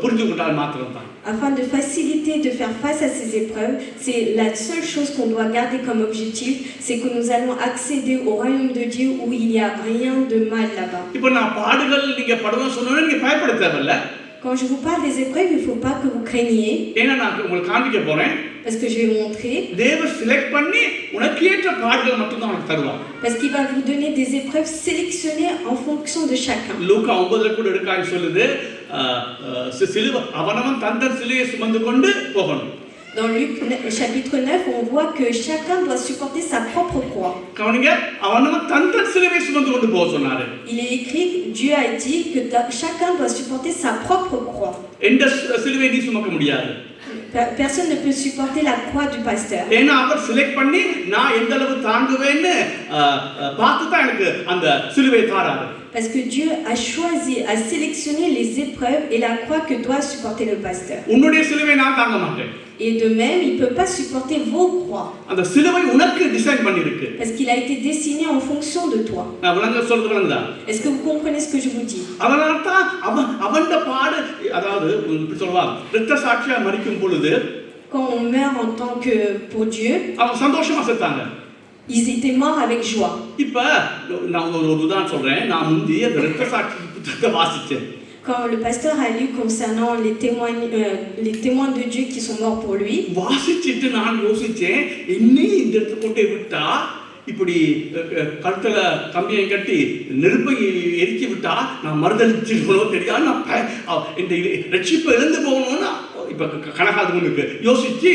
புரிஞ்சுக்கிட்டால் மாத்திரம்தான். Afin de faciliter de faire face à ces épreuves, c'est la seule chose qu'on doit garder comme objectif, c'est que nous allons accéder au royaume de Dieu où il n'y a rien de mal là-bas. இப்போ நான் பாடுகள் நீங்க படுவோம் சொன்னோனே நீங்க பயப்பட தேவையில்லை. Quand je vous parle des épreuves, il ne faut pas que vous craigniez. ஏன்னா நான் உங்களுக்கு காண்பிக்க போறேன். Parce que je vais vous montrer. தேவன் செலக்ட் பண்ணி உனக்கு ஏற்ற பாடுகள் மட்டும் தான் உனக்கு தருவார். Parce qu'il va vous donner des épreuves sélectionnées en fonction de chacun. லூக்கா 9ல கூட எடுக்காய் சொல்லுது, சிலுவை அவனவன் தன் சிலுவையை சுமந்து கொண்டு போகணும். Dans Luc chapitre 9, on voit que chacun doit supporter sa propre croix. கவனிங்க, அவனவன் தன் சிலுவையை சுமந்து கொண்டு போக சொன்னாரு. Il est écrit, Dieu a dit que chacun doit supporter sa propre croix. எந்த சிலுவையை நீ சுமக்க முடியாது. Personne ne peut supporter la croix du pasteur. ஏன்னா அவர் செலக்ட் பண்ணி நான் எந்த அளவு தாங்குவேன்னு பார்த்து தான் எனக்கு அந்த சிலுவையை தாராரு. Parce que Dieu a choisi, a sélectionné les épreuves et la croix que doit supporter le pasteur. உன்னுடைய சிலுவையை நான் தாங்க மாட்டேன். Et de même, il ne peut pas supporter vos croix. அந்த சிலுவை உனக்கு டிசைன் பண்ணிருக்கு. Parce qu'il a été dessiné en fonction de toi. நான் விளங்க சொல்றது விளங்குதா? Est-ce que vous comprenez ce que je vous dis? அதனால தான் அவன்ட பாடு, அதாவது இப்படி சொல்வா, இரத்த சாட்சியா மரிக்கும் பொழுது quand on meurt en tant que pour Dieu, அவங்க சந்தோஷமா செத்தாங்க. ils étaient morts avec joie. இப்ப நான் ஒரு உதாரணம் சொல்றேன். நான் முந்தி அந்த இரத்த சாட்சி புத்தகத்தை வாசிச்சேன். Quand le pasteur a lu concernant les témoins de Dieu qui sont morts pour lui, வாசிச்சிட்டு நான் யோசிச்சேன், என்னையும் இந்த இடத்துல கொண்டு விட்டா இப்படி கழுத்துல கம்பியை கட்டி நெருப்பை எரிக்கி விட்டா நான் மறுதளிச்சிருக்கணும் தெரியாது, நான் இந்த ரட்சிப்பை இழந்து போகணும்னு இப்ப கணக்காதுக்கு யோசிச்சு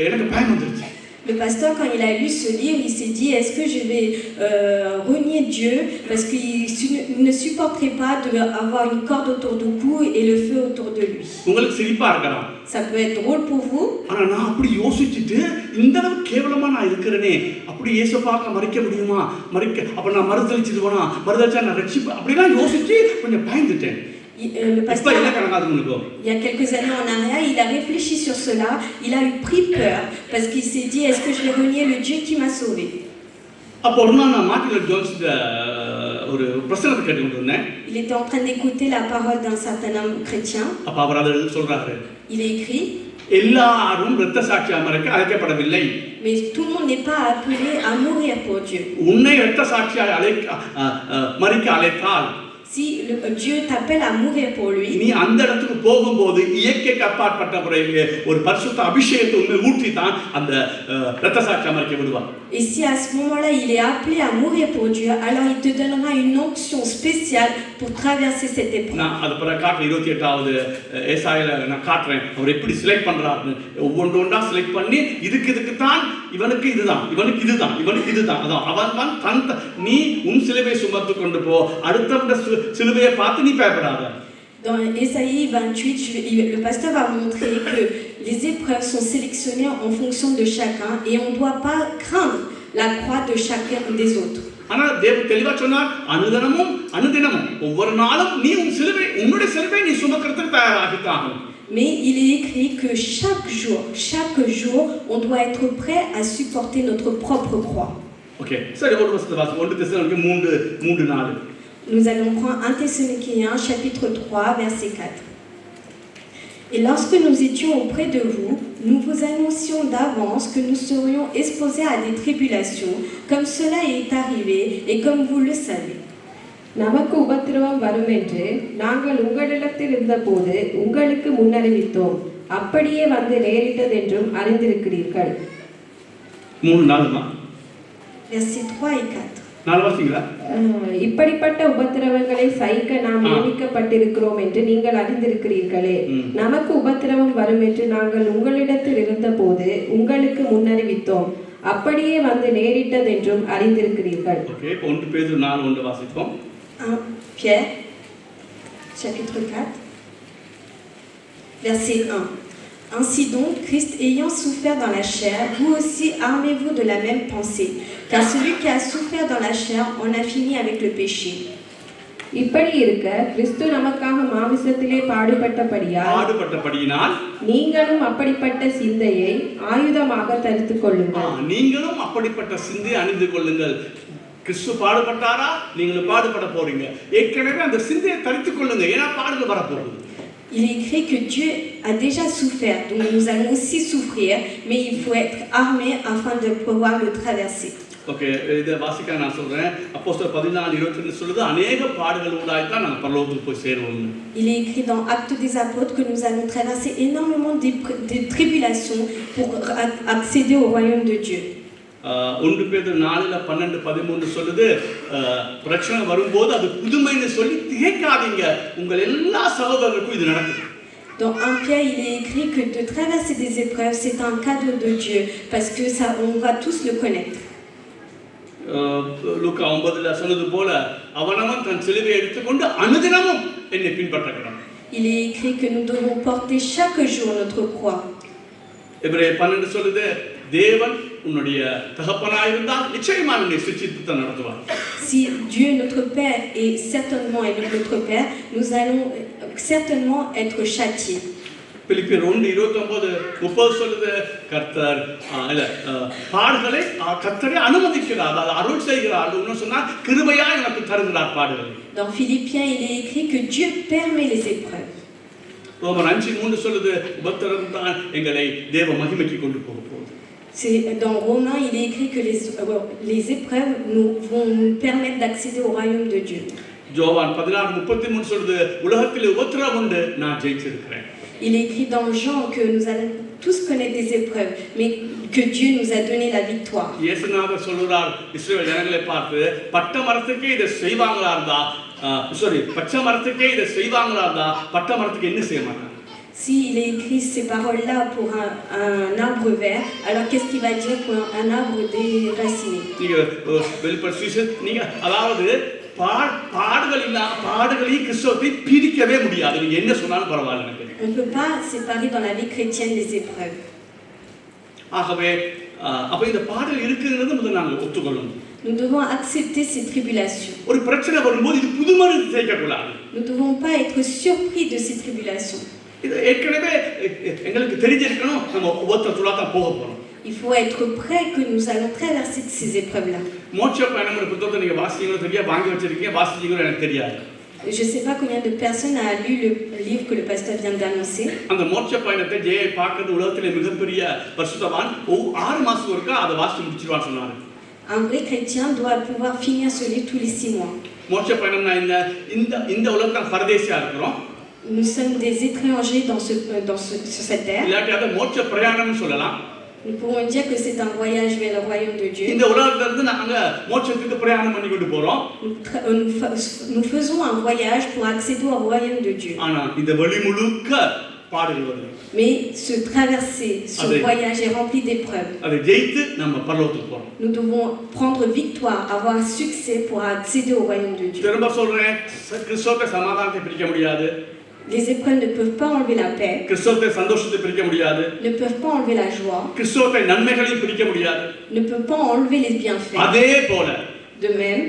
எனக்கு பயம் வந்துருச்சு. le pasteur, quand il a lu ce livre, il s'est dit, est-ce que je vais renier Dieu parce qu'il ne supporterait pas d'avoir une corde autour du cou et le feu autour de lui. உங்களுக்கு சிரிப்பா இருக்கலாம். Ça peut être drôle pour vous. ஆனா நான் அப்படி யோசிச்சுட்டு இந்த அளவு கேவலமா நான் இருக்கிறேனே, அப்படி இயேசுவாக்க மறிக்க முடியுமா, அப்ப நான் மறுதளிச்சிடுவேனா, மறுதளிச்சா நான் ரட்சிப்பு, அப்படிலாம் யோசிச்சு கொஞ்சம் பயந்துட்டேன். Le pasteur, il y a quelques années en arrière, il a réfléchi sur cela, il a pris peur parce qu'il s'est dit, est-ce que je vais renier le Dieu qui m'a sauvé? Il était en train d'écouter la parole d'un certain homme chrétien. Il est écrit, mais tout le monde n'est pas appelé à mourir pour Dieu. Si Dieu t'appelle à mourir pour lui, நீ அந்த இடத்துக்கு போகும்போது இயற்கைக்கு அப்பாற்பட்ட ஒரு பரிசுத்த அபிஷேகத்தை உன்னை ஊற்றி தான் அந்த இரத்த சாட்சி அமர்க்க விடுவார். Et si à ce moment-là il est appelé à mourir pour Dieu, alors il te donnera une onction spéciale pour traverser cette épreuve. நான் அது பிறகு காட்டு 28வது ஏசாயால நான் காட்றேன் அவர் எப்படி செலக்ட் பண்றாருன்னு. ஒவ்வொன்றா செலக்ட் பண்ணி இதுக்கு தான் இவனுக்கு இதுதான் இவனுக்கு இதுதான் இவனுக்கு இதுதான் அதான் அவன் தான் நீ உன் சிலுவை சுமந்து கொண்டு போ, அடுத்தவங்க சிலுவையை பார்த்து நீ பயப்படாத. Dans Ésaïe 28, le pasteur va montrer que les épreuves sont sélectionnées en fonction de chacun et on ne doit pas craindre la croix de chacun des autres. ஆனால் தேவன் தெளிவா சொன்னார், அனுதினமும் ஒவ்வொரு நாளும் நீ உன்னுடைய சிலுவை நீ சுமக்கிறதுக்கு தயாராகித்தான். Mais il est écrit que chaque jour, on doit être prêt à supporter notre propre croix. OK. சரி, ஒரு வசனத்தை வாசிப்போம். 1 தெசலோனிக்கேயர் 3:4. Nous allons prendre 1 Thessaloniciens chapitre 3 verset 4. Et lorsque nous étions auprès de vous, nous vous annoncions d'avance que nous serions exposés à des tribulations, comme cela est arrivé et comme vous le savez. நமக்கு உபத்திரவம் வரும் என்று நாங்கள் உங்களிடத்தில் இருந்தபோது உங்களுக்கு முன்னறிவித்தோம், அப்படியே வந்து நேரிட்டதென்றும் அறிந்திருக்கிறீர்கள். 3-4 Versets 3 et 4. இப்படிப்பட்ட உபத்திரவங்களை சகிக்க நாம் நியமிக்கப்பட்டிருக்கிறோம் என்று நீங்கள் அறிந்திருக்கிறீர்களே. நமக்கு உபத்திரவம் வரும் என்று நாங்கள் உங்களிடத்தில் இருந்தபோது உங்களுக்கு முன்னறிவித்தோம், அப்படியே வந்து நேரிட்டதென்றும் அறிந்திருக்கிறீர்கள். ஓகே, 1 பேதுரு 4:1 வாசிப்போம். 1 Pierre chapitre 4 verset 1. Ainsi donc, Christ ayant souffert dans la chair, vous aussi armez-vous de la même pensée, car celui qui a souffert dans la chair en a fini avec le péché. இப்படி இருக்க கிறிஸ்து நமக்காக மாமிசத்திலே பாடுபட்டபடியால் நீங்களும் அப்படிப்பட்ட சிந்தையை ஆயுதமாக தரித்துக் கொள்ளுங்கள். நீங்களும் அப்படிப்பட்ட சிந்தையை அணிந்து கொள்ளுங்கள். கிறிஸ்து பாடுபட்டாரா, நீங்களும் பாடுபட போறீங்க. ஏற்கனவே அந்த சிந்தையை தரித்துக் கொள்ளுங்க, ஏன்னா பாடுகள் வரப்போகுது. Il est écrit que Dieu a déjà souffert, donc nous allons aussi souffrir, mais il faut être armé afin de pouvoir le traverser. Okay, இத வாசிக்க நான் சொல்றேன். அப்போஸ்தலர் 14:22 சொல்லுது, अनेक பாடுகள் ஊடாய் தான் நாம பரலோகத்துக்கு போய் சேருவோம். Il est écrit dans Actes des Apôtres que nous allons traverser énormément de tribulations pour accéder au royaume de Dieu. 1 பேதுரு 4:12-13 சொல்லுது, பிரச்சனை வரும்போது அது புதுமைன்னு சொல்லி திகைக்காதீங்க, உங்கள் எல்லா சகோதரர்களுக்கும் இது நடக்கும். Dans 1 Pierre, il est écrit que de traverser des épreuves, c'est un cadeau de Dieu, parce que ça, on va tous le connaître. லூக்கா 9:00 சொன்னது போல அவனவன் தன் சிலுவையை எடுத்துக்கொண்டு அனுதினமும் என்னை பின்பற்ற கடவன். Il est écrit que nous devons porter chaque jour notre croix. எபிரேயர் 12 சொல்லுது, தேவன் உன்னுடைய தகப்பனாய் இருந்தால் நிச்சயமாக உன்னை சிட்சித்து தான் நடத்துவார். Si Dieu notre Père est notre Père, nous allons certainement être châtiés. பிலிப்பியர் 1:29-30 சொல்லுது, கர்த்தர் பாடுகளை கர்த்தரே அனுமதிக்கிறார், அதாவது அருள் செய்கிறார். இன்னும் சொன்னா கிருபையாய் எனக்கு தருகிறார் பாடுகளை. Dans Philippiens, il est écrit que Dieu permet les épreuves. ரோமர் 5:3 சொல்லுது, உபத்திரவம் தான் எங்களை தேவ மகிமைக்கு கொண்டு போக போகுது. C'est dans Romains, il est écrit que les épreuves vont nous permettre d'accéder au royaume de Dieu. ஜோவான் 16:33 சொல்லுது, உலகத்தில் உபத்திரவம் உண்டு, நான் ஜெயிச்சிருக்கிறேன். Il est écrit dans Jean que nous allons tous connaître des épreuves, mais que Dieu nous a donné la victoire. இயேசுநாதர் சொல்றார் இஸ்ரவேல் ஜனங்களை பார்த்து, பட்ட மரத்துக்கே இதை செய்வாங்களா இருந்தா பச்சை மரத்துக்கே இதை செய்வாங்களா இருந்தா பட்ட மரத்துக்கு என்ன செய்ய மாட்டாங்க? S'il est écrit ces paroles-là pour un arbre vert, alors qu'est-ce qu'il va dire pour un arbre déraciné? நீங்க வெளிப்படுத்தி நீங்க அதாவது பாடுகளையும் கிறிஸ்தவத்தை பிரிக்கவே முடியாது. நீங்க என்ன சொன்னாலும் பரவாயில்லை எனக்கு. On ne peut pas séparer dans la vie chrétienne les épreuves. ஆகவே அப்ப இந்த பாடல் இருக்குங்கிறது முதல்ல நாங்க ஒத்துக்கொள்ளணும். Nous devons accepter ces tribulations. ஒரு பிரச்சனை வரும்போது இது புதுமருந்து சேர்க்கக்கூடாது. Nous ne devons pas être surpris de ces tribulations. இது ஏற்கனவே எங்களுக்கு தெரிஞ்சிருக்கணும், நம்ம ஒவ்வொருத்தருளா தான் போக போறோம். Il faut être prêt que nous allons traverser ces épreuves-là. மோட்ச பயணம் ஒரு புத்தகத்தை நீங்க வாசிச்சீங்களோ தெரியா, வாங்கி வச்சிருக்கீங்க, வாசிச்சீங்களோ எனக்கு தெரியாது. Je ne sais pas combien de personnes a lu le livre que le pasteur vient d'annoncer. அந்த மோட்ச பயணத்தை ஜெயை பார்க்கிறது உலகத்திலே மிகப்பெரிய பரிசுத்தவான் 6 மாசம் ஒருக்கா அதை வாசிச்சு முடிச்சிருவான்னு சொன்னாரு. Un vrai chrétien doit pouvoir finir ce livre tous les 6 mois. மோட்ச பயணம்னா இந்த உலகத்துல பரதேசியா இருக்கிறோம். Nous sommes des étrangers sur cette terre. இல்லாட்டி அதை மோட்ச பிரயாணம்னு சொல்லலாம். Nous pouvons dire que c'est un voyage vers le royaume de Dieu. இந்த உலகத்துல இருந்து நாங்க மோட்சத்துக்கு பிரயாணம் பண்ணி கொண்டு போறோம். Nous faisons un voyage pour accéder au royaume de Dieu. ஆனா இந்த வழி முழுக்க பாடுகள் வருது. Mais ce traversée, ce voyage est rempli d'épreuves. அதை ஜெயித்து நம்ம பரலோகத்துக்கு போறோம். Nous devons prendre victoire, avoir succès pour accéder au royaume de Dieu. திரும்ப சொல்றேன், கிறிஸ்தவத்தை சமாதானத்தை பிரிக்க முடியாது. Les épreuves ne peuvent pas enlever la paix. கிறிஸ்தவத்தை சந்தோஷத்தை பிரிக்க முடியாது. Ne peuvent pas enlever la joie. கிறிஸ்தவத்தை நன்மைகளையும் பிரிக்க முடியாது. Ne peuvent pas enlever les bienfaits. அதே போல De même,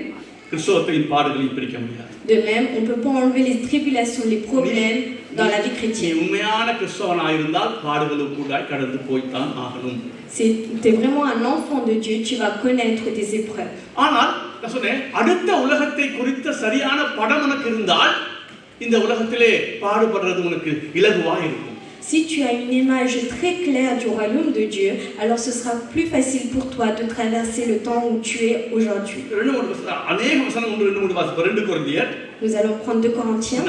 கிறிஸ்தவத்தின் பாடுகளையும் பிரிக்க முடியாது. De même, on ne peut pas enlever les tribulations, les problèmes dans la vie நீ chrétienne. உண்மையான கிறிஸ்தவனாக இருந்தால் பாடுகளுக்குள்ளாய் கடந்து போய்த்தான் ஆகணும். Si tu es vraiment un enfant de Dieu, tu vas connaître des épreuves. ஆனால் நான் சொன்னேன், அடுத்த உலகத்தை குறித்த சரியான படம் உனக்கு இருந்தால் இந்த உலகத்திலே பாடுபடுறது உனக்கு இலகுவா இருக்கும். Si tu as une image très claire du royaume de Dieu, alors ce sera plus facile pour toi de traverser le temps où tu es aujourd'hui. அநேக வசனம் 2 கொரிந்தியர். Nous allons prendre 2 Corinthiens,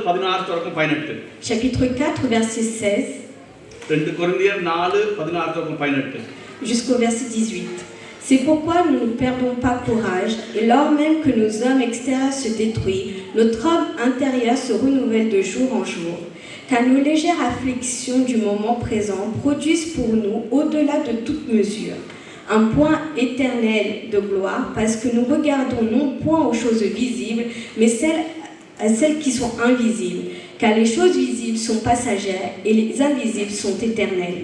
4:16 chapitre 4, verset 16, 2 கொரிந்தியர் 4:16 jusqu'au verset 18. C'est pourquoi nous ne perdons pas courage, et lors même que nos hommes extérieurs se détruisent, notre homme intérieur se renouvelle de jour en jour. Car nos légères afflictions du moment présent produisent pour nous, au-delà de toute mesure, un point éternel de gloire, parce que nous regardons non point aux choses visibles, mais celles qui sont invisibles. Car les choses visibles sont passagères, et les invisibles sont éternelles.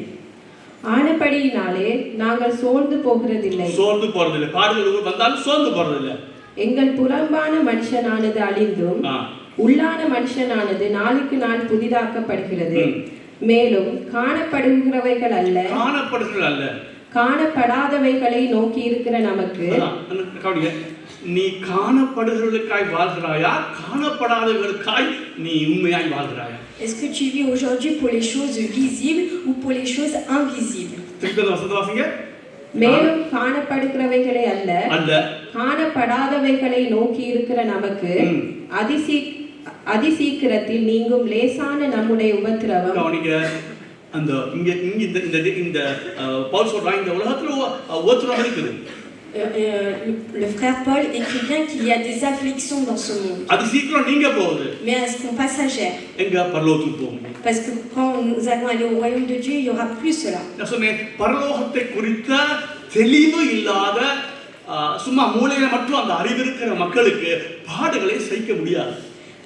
ஆனபடியினாலே நாங்கள் சோர்ந்து போகிறதில்லை. பாடுகள் வந்தாலும் சோர்ந்து போறதில்லை. எங்கள் புறம்பான மனுஷனானது அழிந்தும் உள்ளான மனுஷனானது நாளுக்கு நாள் புதிதாக்கப்படுகிறது. மேலும் காணப்படுகிறவைகள் அல்ல காணப்படாதவைகளை நோக்கி இருக்கிற நமக்கு. நீ காணப்படுகிறவர்களுக்காய் வாழ்கிறாயா, காணப்படாதவர்களுக்காய் நீ உண்மையாய் வாழ்கிறாயா? Est-ce que tu vis aujourd'hui pour les choses visibles ou pour les choses invisibles? மேலும் காணப்படுகிறவைகளை அல்ல காணப்படாதவைகளை நோக்கி இருக்கிற நமக்கு அதிசீக்கிரத்தில் நீங்கும் லேசான நம்முடைய உபத்திரவம். அந்த இங்க இந்த பவுல் சொல்றாங்க, இந்த உலகத்துல உபத்திரவம் இருக்குது. Le frère Paul écrit bien qu'il y a des afflictions dans ce monde. Mais elles seront passagères. Parce que quand nous allons aller au royaume de Dieu, il n'y aura plus cela.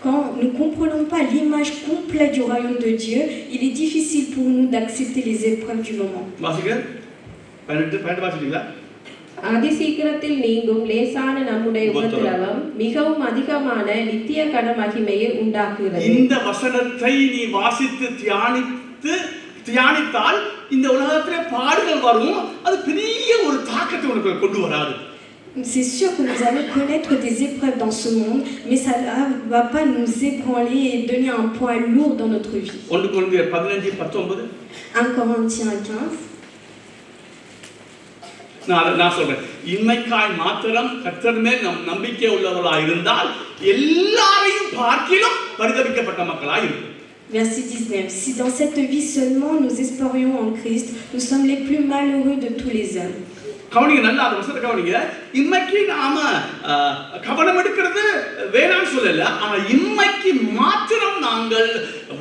Quand nous ne comprenons pas l'image complète du royaume de Dieu, il est difficile pour nous d'accepter les épreuves du moment. அதிசீக்கிரத்தில் நீங்கும் லேசான நம்முடைய உபத்திரவம் மிகவும் அதிகமான நித்திய கன மகிமையை உண்டாக்குகிறது. இந்த வசனத்தை நீ வாசித்து தியானித்தால் இந்த உலகத்திலே பாடுகள் வரும், அது பெரிய ஒரு தாக்கத்தை உனக்கு கொண்டு வராது. C'est sûr que nous allons connaître des épreuves dans ce monde, mais ça ne va pas nous ébranler et donner un poids lourd dans notre vie. 1 Corinthiens 15:19. 1 Corinthiens 15. நான் சொல்றேன், இன்மைக்காய் மாத்திரம் கர்த்தர் மேல் நம் நம்பிக்கை உள்ளவர்களாக இருந்தால் எல்லாரையும் பார்க்கிலும் பரிதபிக்கப்பட்ட மக்களாக இருக்கும். Verset 19. Si dans cette vie seulement nous espérions en Christ, nous sommes les plus malheureux de tous les hommes. கவனிங்க, நல்லா அந்த வசனத்தை கவனிங்க. இன்மைக்கு நாம கவனம் எடுக்கிறது வேணான்னு சொல்லல, ஆனா இன்மைக்கு மாத்திரம் நாங்கள்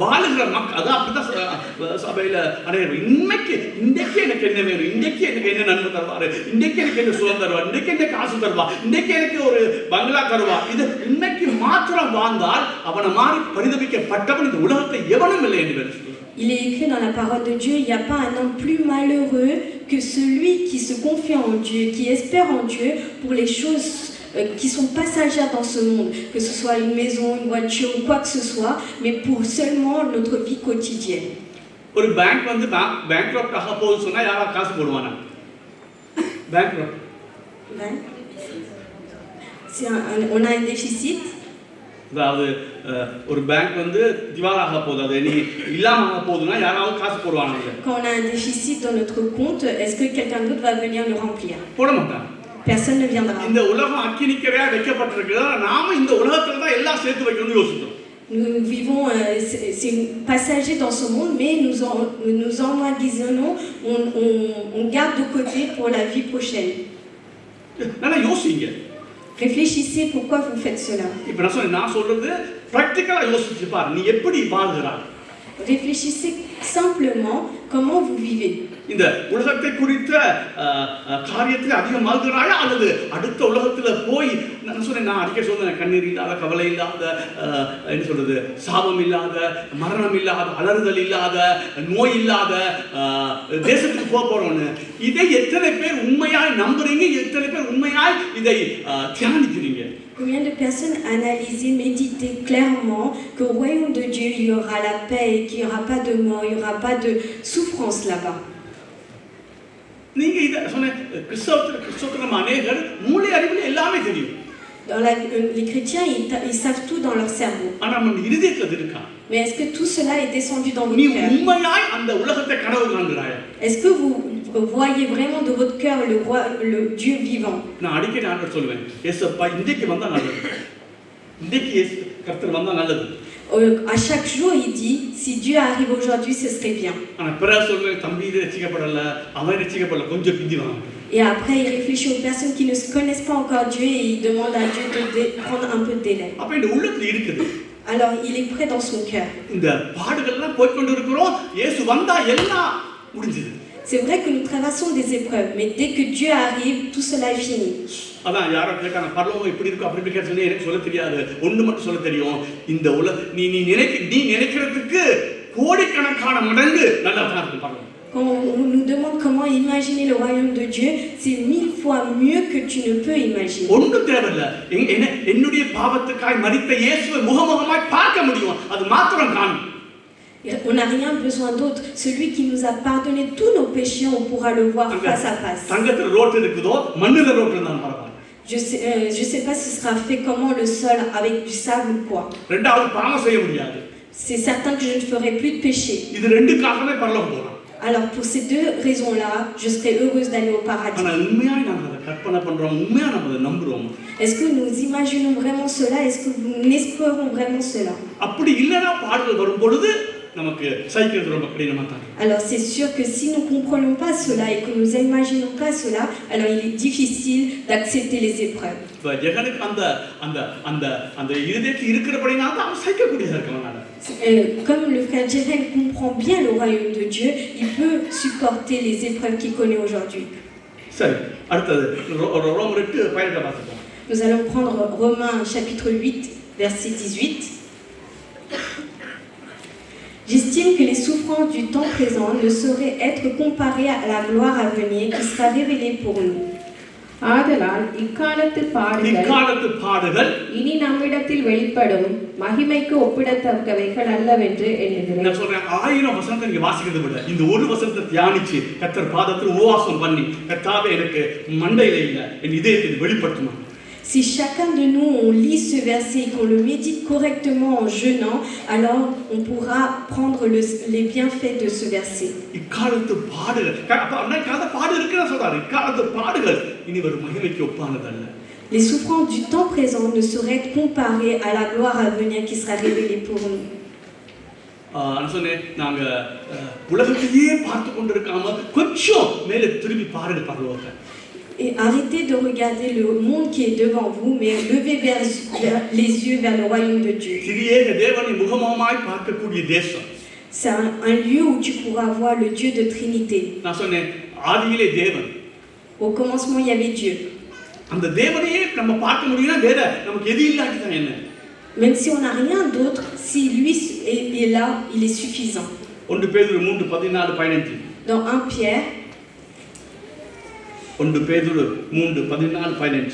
வாழுகிற மக்கள். அதான் அப்படிதான் சபையில அனைவரும் இன்மைக்கு இன்றைக்கு எனக்கு என்ன வேணும், இன்றைக்கு எனக்கு என்ன நன்மை தருவாரு, இன்றைக்கு எனக்கு என்ன சுகம் தருவார், இன்றைக்கு என்ன காசு தருவா, இன்றைக்கு எனக்கு ஒரு பங்களா தருவா. இது இன்னைக்கு மாத்திரம் வாழ்ந்தால் அவனை மாறி பரிதபிக்கப்பட்டவன் இந்த உலகத்தை எவனும் இல்லை என்று சொல்லுவார். Il est écrit dans la parole de Dieu, il n'y a pas un homme plus malheureux que celui qui se confie en Dieu, qui espère en Dieu pour les choses qui sont passagères dans ce monde, que ce soit une maison, une voiture ou quoi que ce soit, mais pour seulement notre vie quotidienne. ஒரு bank வந்து bankrupt ஆக போகுது சொன்னா யாரா காசு போடுவானா? Bankrupt. On a un déficit. அதாவது ஒரு bank வந்து திவாலாக போகுது, அது நீ இல்லாம போகுதுன்னா யாராவது காசு போடுவாங்க. Quand on a un déficit dans notre compte, est-ce que quelqu'un d'autre va venir le remplir? போட மாட்டாங்க. Personne ne viendra. இந்த உலகம் அக்கினிக்கரையா வைக்கப்பட்டிருக்குது, நாம இந்த உலகத்துல தான் எல்லாம் சேர்த்து வைக்கணும்னு யோசிக்கிறோம். Nous vivons, c'est passager dans ce monde, mais nous emmagasinons, on garde de côté pour la vie prochaine. நல்லா யோசிங்க. Réfléchissez pourquoi vous faites cela. இப்போ நான் சொல்றது பிராக்டிகலா யோசிச்சு பாரு, நீ எப்படி வாழ்கிறாய்? Réfléchissez simplement comment vous vivez. இந்த உலகத்தை குறித்த காரியத்தில் அதிகம் வாழ்கிறாயா அல்லது அடுத்த உலகத்துல போய் நான் சொன்னேன், நான் அடிக்கடி சொல்றேன், கண்ணீர் இல்லாத, கவலை இல்லாத, என்ன சொல்றது, சாபம் இல்லாத, மரணம் இல்லாத, அலறுதல் இல்லாத, நோய் இல்லாத தேசத்துக்கு போறோம்னு. இதை எத்தனை பேர் உண்மையாய் நம்புறீங்க? எத்தனை பேர் உண்மையாய் இதை தியானிக்கிறீங்க? Combien de personnes analysent, méditer clairement qu'au royaume de Dieu il y aura la paix et qu'il n'y aura pas de mort, il n'y aura pas de souffrance là-bas. நீங்க இத சொன்ன கிறிஸ்தவத்துல அநேகர் மூளை அறிவில் எல்லாமே தெரியும். Les chrétiens, ils savent tout dans leur cerveau. ஆனா நம்ம இதயத்துல இருக்கா? Mais est-ce que tout cela est descendu dans votre cœur? நீ உண்மையாய் அந்த உலகத்தை கனவு காண்கிறாயா? Est-ce que vous voyez vraiment de votre cœur le Dieu vivant? நான் அடிக்கடி ஆண்டவர் சொல்லுவேன், ஏசப்பா இன்றைக்கு வந்தா நல்லது, இன்றைக்கு கர்த்தர் வந்தா நல்லது. À chaque jour, il dit, si Dieu arrive aujourd'hui, ce serait bien. ஆனா பிறகு சொல்லுவேன், தம்பி இது ரட்சிக்கப்படல, அவன் ரட்சிக்கப்படல, கொஞ்சம் பிந்தி வாங்க. Et après, il réfléchit aux personnes qui ne connaissent pas encore Dieu et il demande à Dieu de prendre un peu de délai. அப்ப இந்த உள்ளத்துல இருக்குது. Alors, il est prêt dans son cœur. இந்த பாடுகள்லாம் போய் கொண்டு இருக்கிறோம், இயேசு வந்தா எல்லாம் முடிஞ்சது. C'est vrai que nous traversons des épreuves, mais dès que Dieu arrive, tout cela est fini. அதான் யாரோ கேட்டாங்க, பரலோகம் இப்படி இருக்கும் அப்படி இருக்கு சொல்லி எனக்கு சொல்ல தெரியாது, ஒன்று மட்டும் சொல்ல தெரியும், இந்த நீ நினைக்கிறதுக்கு கோடிக்கணக்கான மடங்கு நல்லா தான் இருக்கும் பரலோகம். Quand on nous demande comment imaginer le royaume de Dieu, c'est 1000 fois mieux que tu ne peux imaginer. ஒன்றும் தேவையில்லை, என்னுடைய பாவத்துக்காய் மரித்த இயேசுவை முகமுகமாய் பார்க்க முடியும், அது மாத்திரம் காணும். On n'a rien besoin d'autre. Celui qui nous a pardonné tous nos péchés, on pourra le voir face à face. தங்கத்துல ரோட் இருக்குதோ மண்ணுல ரோட் இருந்தா பரவாயில்லை. Je sais pas si ce sera fait comment, le sol avec du sable ou quoi. ரெண்டாவது பாவம் செய்ய முடியாது. C'est certain que je ne ferai plus de péché. இது ரெண்டுக்காகவே பரலோகம் போறோம். Alors pour ces deux raisons-là, je serai heureuse d'aller au paradis. ஆனா உண்மையாய் நாம அதை கற்பனை பண்றோம், உண்மையா நாம அதை நம்புறோம்? Est-ce que nous imaginons vraiment cela? Est-ce que nous espérons vraiment cela? அப்படி இல்லனா பாடுகள் வரும் பொழுது நமக்கு சகிக்கிறது ரொம்ப கடினமா தான். Alors c'est sûr que si nous comprenons pas cela et que nous imaginons pas cela, alors il est difficile d'accepter les épreuves. ஜெகனுக்கு அந்த அந்த அந்த அந்த இதயத்தில் இருக்கிறபடினால தான் அவன் சகிக்கக்கூடியதா இருக்கவனால. Comme le frère Jérémy comprend bien le royaume de Dieu, il peut supporter les épreuves qu'il connaît aujourd'hui. சரி, அடுத்தது ரோமர் 8 பயணத்தை பார்த்துப்போம். Nous allons prendre Romains chapitre 8 verset 18. J'estime que les souffrances du temps présent ne sauraient être comparées à la gloire à venir qui sera révélée pour nous. ஆதலால் இக்காலத்து பாடுகள் இனி நம்மிடத்தில் வெளிப்படும் மகிமைக்கு ஒப்பிடத்தக்கவைகள் அல்லவென்று எண்ணுகிறேன். நான் சொல்றேன், 1000 வசனத்தை நீங்க வாசிக்கிறதை விட இந்த ஒரு வசனத்தை தியானிச்சு கர்த்தர் பாதத்தில் உபவாசம் பண்ணி, கர்த்தாவே எனக்கு மண்டையில இல்ல என் இதயத்தை வெளிப்படுத்தணும். Si chacun de nous, on lit ce verset et qu'on le médite correctement en jeûnant, alors on pourra prendre les bienfaits de ce verset. இக்காலத்து பாடுகள் அப்ப அன்னைக்கால பாடு இருக்குன்னு சொல்றாரு. இக்காலத்து பாடுகள் இனி வரும் மகிமைக்கு ஒப்பானதல்ல. Les souffrances du temps présent ne sauraient être comparées à la gloire à venir qui sera révélée pour nous. சொன்னேன் நாங்க உலகத்தையே பார்த்து கொண்டிருக்காம கொஞ்சம் மேலே திரும்பி பாருங்க பரலோகத்தை. Et arrêtez de regarder le monde qui est devant vous, mais levez les yeux vers le royaume de Dieu. திரியேக தேவனை முகமுகமாய் பார்க்கக்கூடிய தேசம். C'est un lieu où tu pourras voir le Dieu de Trinité. நான் சொன்னேன் ஆதியிலே தேவன். Au commencement, il y avait Dieu. அந்த தேவனையே நம்ம பார்க்க முடியும்னா வேற நமக்கு எது இல்லாட்டி தான் என்ன? Même si on n'a rien d'autre, si lui est là, il est suffisant. 1 பேதுரு 3:14-15. Dans 1 Pierre, 1 பேதுரு 3:14-15.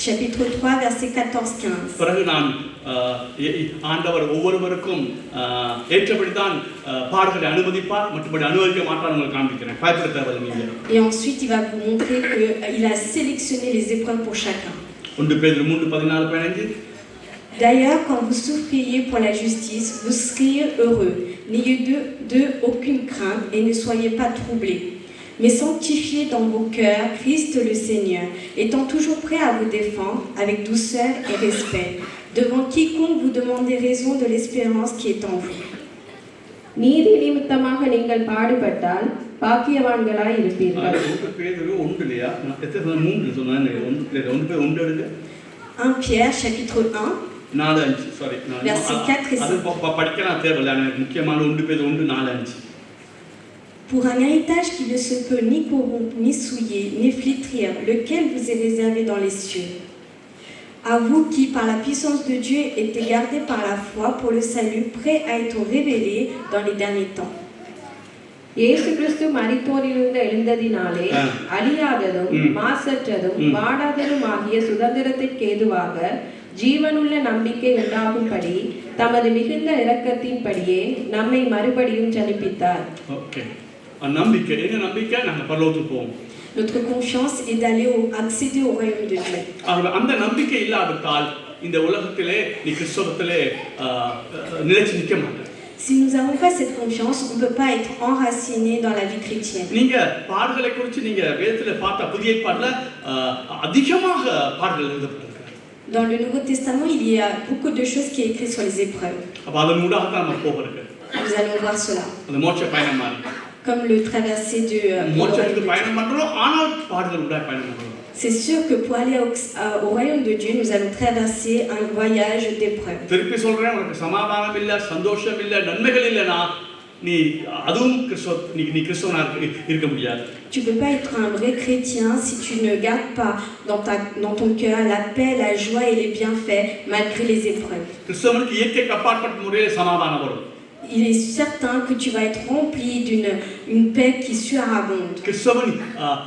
chapitre 3, verset 14-15. பிறகு நான் ஆண்டவர் ஒவ்வொருவருக்கும் ஏற்றபடிதான் பாடுகளை அனுமதிப்பார், மற்றபடி அனுமதிக்க மாட்டார் உங்களுக்கு காண்பிக்கிறேன். பயப்பட தேவையில்லை நீங்க. Et ensuite, il va vous montrer qu'il a sélectionné les épreuves pour chacun. 1 பேதுரு 3:14-15. D'ailleurs, quand vous souffriez pour la justice, vous seriez heureux. N'ayez d'eux aucune crainte et ne soyez pas troublés. Mais sanctifiez dans vos cœurs Christ le Seigneur, étant toujours prêt à vous défendre avec douceur et respect, devant quiconque vous demande des raisons de l'espérance qui est en vous. நீதி நிமித்தமாக நீங்கள் பாடுபட்டால் பாக்கியவான்களாய் இருப்பீர்கள். 1 பேதுரு 1 இல்லையா? நான் எத்தனை 3 சொன்னேன். 1 எடுங்க. 1 Pierre chapitre 1 4-5 sorry. verset 4 et 5. அது படிக்கலாம் தேவையில்லை. எனக்கு முக்கியமான 1 பேதுரு 1:4-5. Pour un héritage qui ne se peut ni corrompre, ni souiller, ni flétrir, lequel vous est réservé dans les cieux. À vous qui, par la puissance de Dieu, êtes gardés par la foi pour le salut, prêt à être révélé dans les derniers temps. இயேசு கிறிஸ்து மரித்தோரிலிருந்து எழுந்ததினாலே அழியாததும் மாசற்றதும் வாடாததும் ஆகிய சுதந்திரத்திற்கு ஏதுவாக ஜீவனுள்ள நம்பிக்கை உண்டாகும்படி தமது மிகுந்த இரக்கத்தின்படியே நம்மை மறுபடியும் ஜனிப்பித்தார். ஓகே. நம்பிக்கை என்ன? நம்பிக்கை நாங்க பரலோகத்துக்கு போவோம். Notre confiance est d'aller accéder au royaume de Dieu. அந்த நம்பிக்கை இல்லாவிட்டால் இந்த உலகத்திலே நீ கிறிஸ்தவத்திலே நிலைச்சு நிற்க மாட்டாய். Si nous n'avons pas cette confiance, on ne peut pas être enraciné dans la vie chrétienne. நீங்க பாடுகளை குறித்து நீங்க வேதத்திலே பார்த்தா புதிய ஏற்பாட்டுல அதிகமாக பாடுகள் எழுதப்பட்டிருக்கு. Dans le Nouveau Testament, il y a beaucoup de choses qui est écrit sur les épreuves. அப்ப அதன் மூலமாக தான் நம்ம போகிறது. Nous allons voir cela. அந்த மோட்ச பயணம் மாதிரி. Comme le traversée de மோட்சத்துக்கு பயணம் பண்றோம், ஆனால் பாடுகள் உண்டாய் பயணம் பண்றோம். C'est sûr que pour aller au royaume de Dieu, nous allons traverser un voyage d'épreuves. திருப்பி சொல்றேன், உனக்கு சமாதானம் இல்ல, சந்தோஷம் இல்ல, நன்மைகள் இல்லனா நீ அதுவும் நீ கிறிஸ்தவனா இருக்க முடியாது. Tu peux pas être un vrai chrétien si tu ne gardes pas dans ton cœur la paix, la joie et les bienfaits malgré les épreuves. கிறிஸ்தவனுக்கு இயற்கைக்கு அப்பாற்பட்ட முறையில் சமாதானம் வரும். Il est certain que tu vas être rempli d'une paix qui surabonde. கிறிஸ்தவன்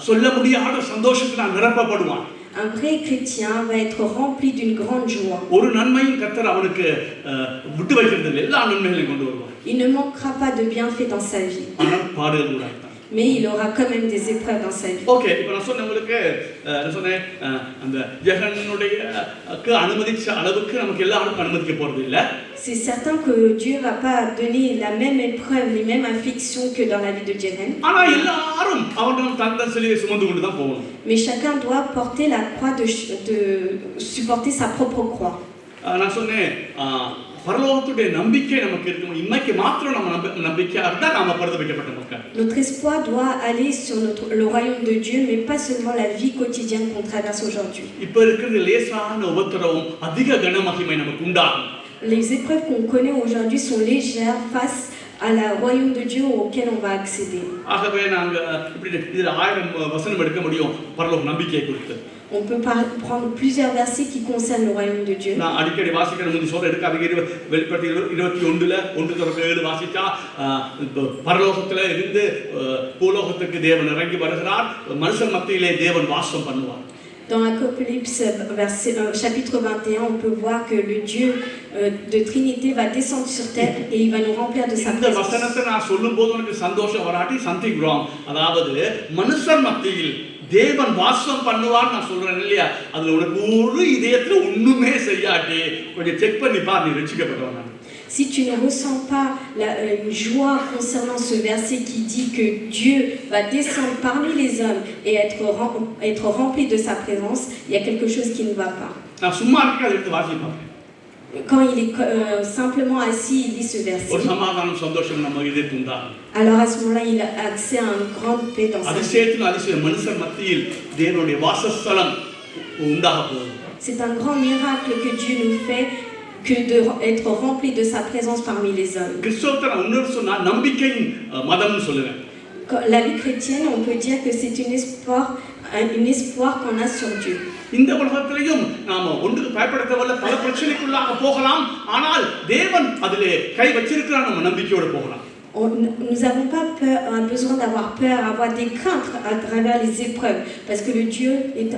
சொல்ல முடியாத சந்தோஷத்தினால் நிரப்பப்படுவான். Un vrai chrétien va être rempli d'une grande joie. ஒரு நன்மையும் கர்த்தர் அவனுக்கு விட்டு வைக்கிறது இல்லை. எல்லா நன்மைகளையும் கொண்டு வருவார். Il ne manquera pas de bienfaits dans sa vie. ஆனால் பாடுகள் உண்டாய். Mais il aura quand même des épreuves dans sa vie. Okay, இப்போ நான் சொன்னவங்களுக்கு சொன்னேன் அந்த ஜெகனுடைய அனுமதிச்ச அளவுக்கு நமக்கு எல்லாருக்கும் அனுமதிக்க போறது இல்ல. C'est certain que Dieu va pas donner la même épreuve, les mêmes afflictions que dans la vie de Jéren. ஆனா எல்லாரும் அவனும் தன் சிலுவையை சுமந்து கொண்டு தான் போகணும். Mais chacun doit porter la croix de supporter sa propre croix. நான் சொன்னேன் பரலோகத்துடைய நம்பிக்கை நமக்கு இருக்கணும். இன்னைக்கு மாத்திரம் நம்ம நம்பிக்கையா இருந்தா நாம பரத வைக்கப்பட்ட மக்கள். Notre espoir doit aller sur le royaume de Dieu, mais pas seulement la vie quotidienne qu'on traverse aujourd'hui. இப்ப இருக்கிற லேசான உபத்திரவம் அதிக கனமகிமை நமக்கு உண்டாகும். Les épreuves qu'on connaît aujourd'hui sont légères face à la royaume de Dieu auquel on va accéder. ஆகவே நாங்க இப்படி இதுல 1000 வசனம் எடுக்க முடியும் பரலோக நம்பிக்கையை குறித்து. On peut prendre plusieurs versets qui concernent le royaume de Dieu. நான் அடிக்கடி வாசிக்கிற முந்தி சொல்ல எடுக்காதீங்க. வெளிப்படுத்தி 21ல 1:7 வாசிச்சா பரலோகத்துல இருந்து பூலோகத்துக்கு தேவன் இறங்கி வருகிறார். மனுஷன் மத்தியிலே தேவன் வாசம் பண்ணுவார். Dans Apocalypse chapitre 21, on peut voir que le Dieu de Trinité va descendre sur terre et il va nous remplir de sa இந்த présence. வசனத்தை நான் சொல்லும்போது உனக்கு சந்தோஷம் வராட்டி something wrong. அதாவது மனுஷர் மத்தியில் தேவன் வாசம் பண்ணுவார் நான் சொல்றேன் இல்லையா, அதுல உனக்கு ஒரு இதயத்துல ஒண்ணுமே செய்யாட்டி கொஞ்சம் செக் பண்ணி பாரு, நீ ரட்சிக்கப்பட்டவன். Si tu ne ressens pas une joie concernant ce verset qui dit que Dieu va descendre parmi les hommes et être rempli de sa présence, il y a quelque chose qui ne va pas. நான் சும்மா இருக்க அதை எடுத்து வாசிப்பேன். Quand il est simplement assis, il lit ce verset. ஒரு சமாதானம் சந்தோஷம் நம்ம இதயத்துல உண்டாகும். Alors à ce moment-là, il a accès à une grande paix dans sa vie. அதிசயத்தின் அதிசயம் மனுஷர் மத்தியில் தேவனுடைய வாசஸ்தலம் உண்டாக போகுது. C'est un grand miracle que Dieu nous fait que d'être rempli de sa présence parmi les hommes. கிறிஸ்தவத்தை நான் இன்னொரு சொன்னா நம்பிக்கையின் மதம்னு சொல்லுவேன். La vie chrétienne, on peut dire que c'est un espoir qu'on a sur Dieu. இந்த உலகத்திலேயும் நாம ஒன்றுக்கு பயப்படத்தவல்ல, பல பிரச்சனைக்குள்ளாக போகலாம், ஆனால் தேவன் அதிலே கை வச்சிருக்கிறார், நம்ம நம்பிக்கையோட போகலாம். Nous n'avons pas besoin d'avoir peur, avoir des craintes à travers les épreuves, parce que le Dieu est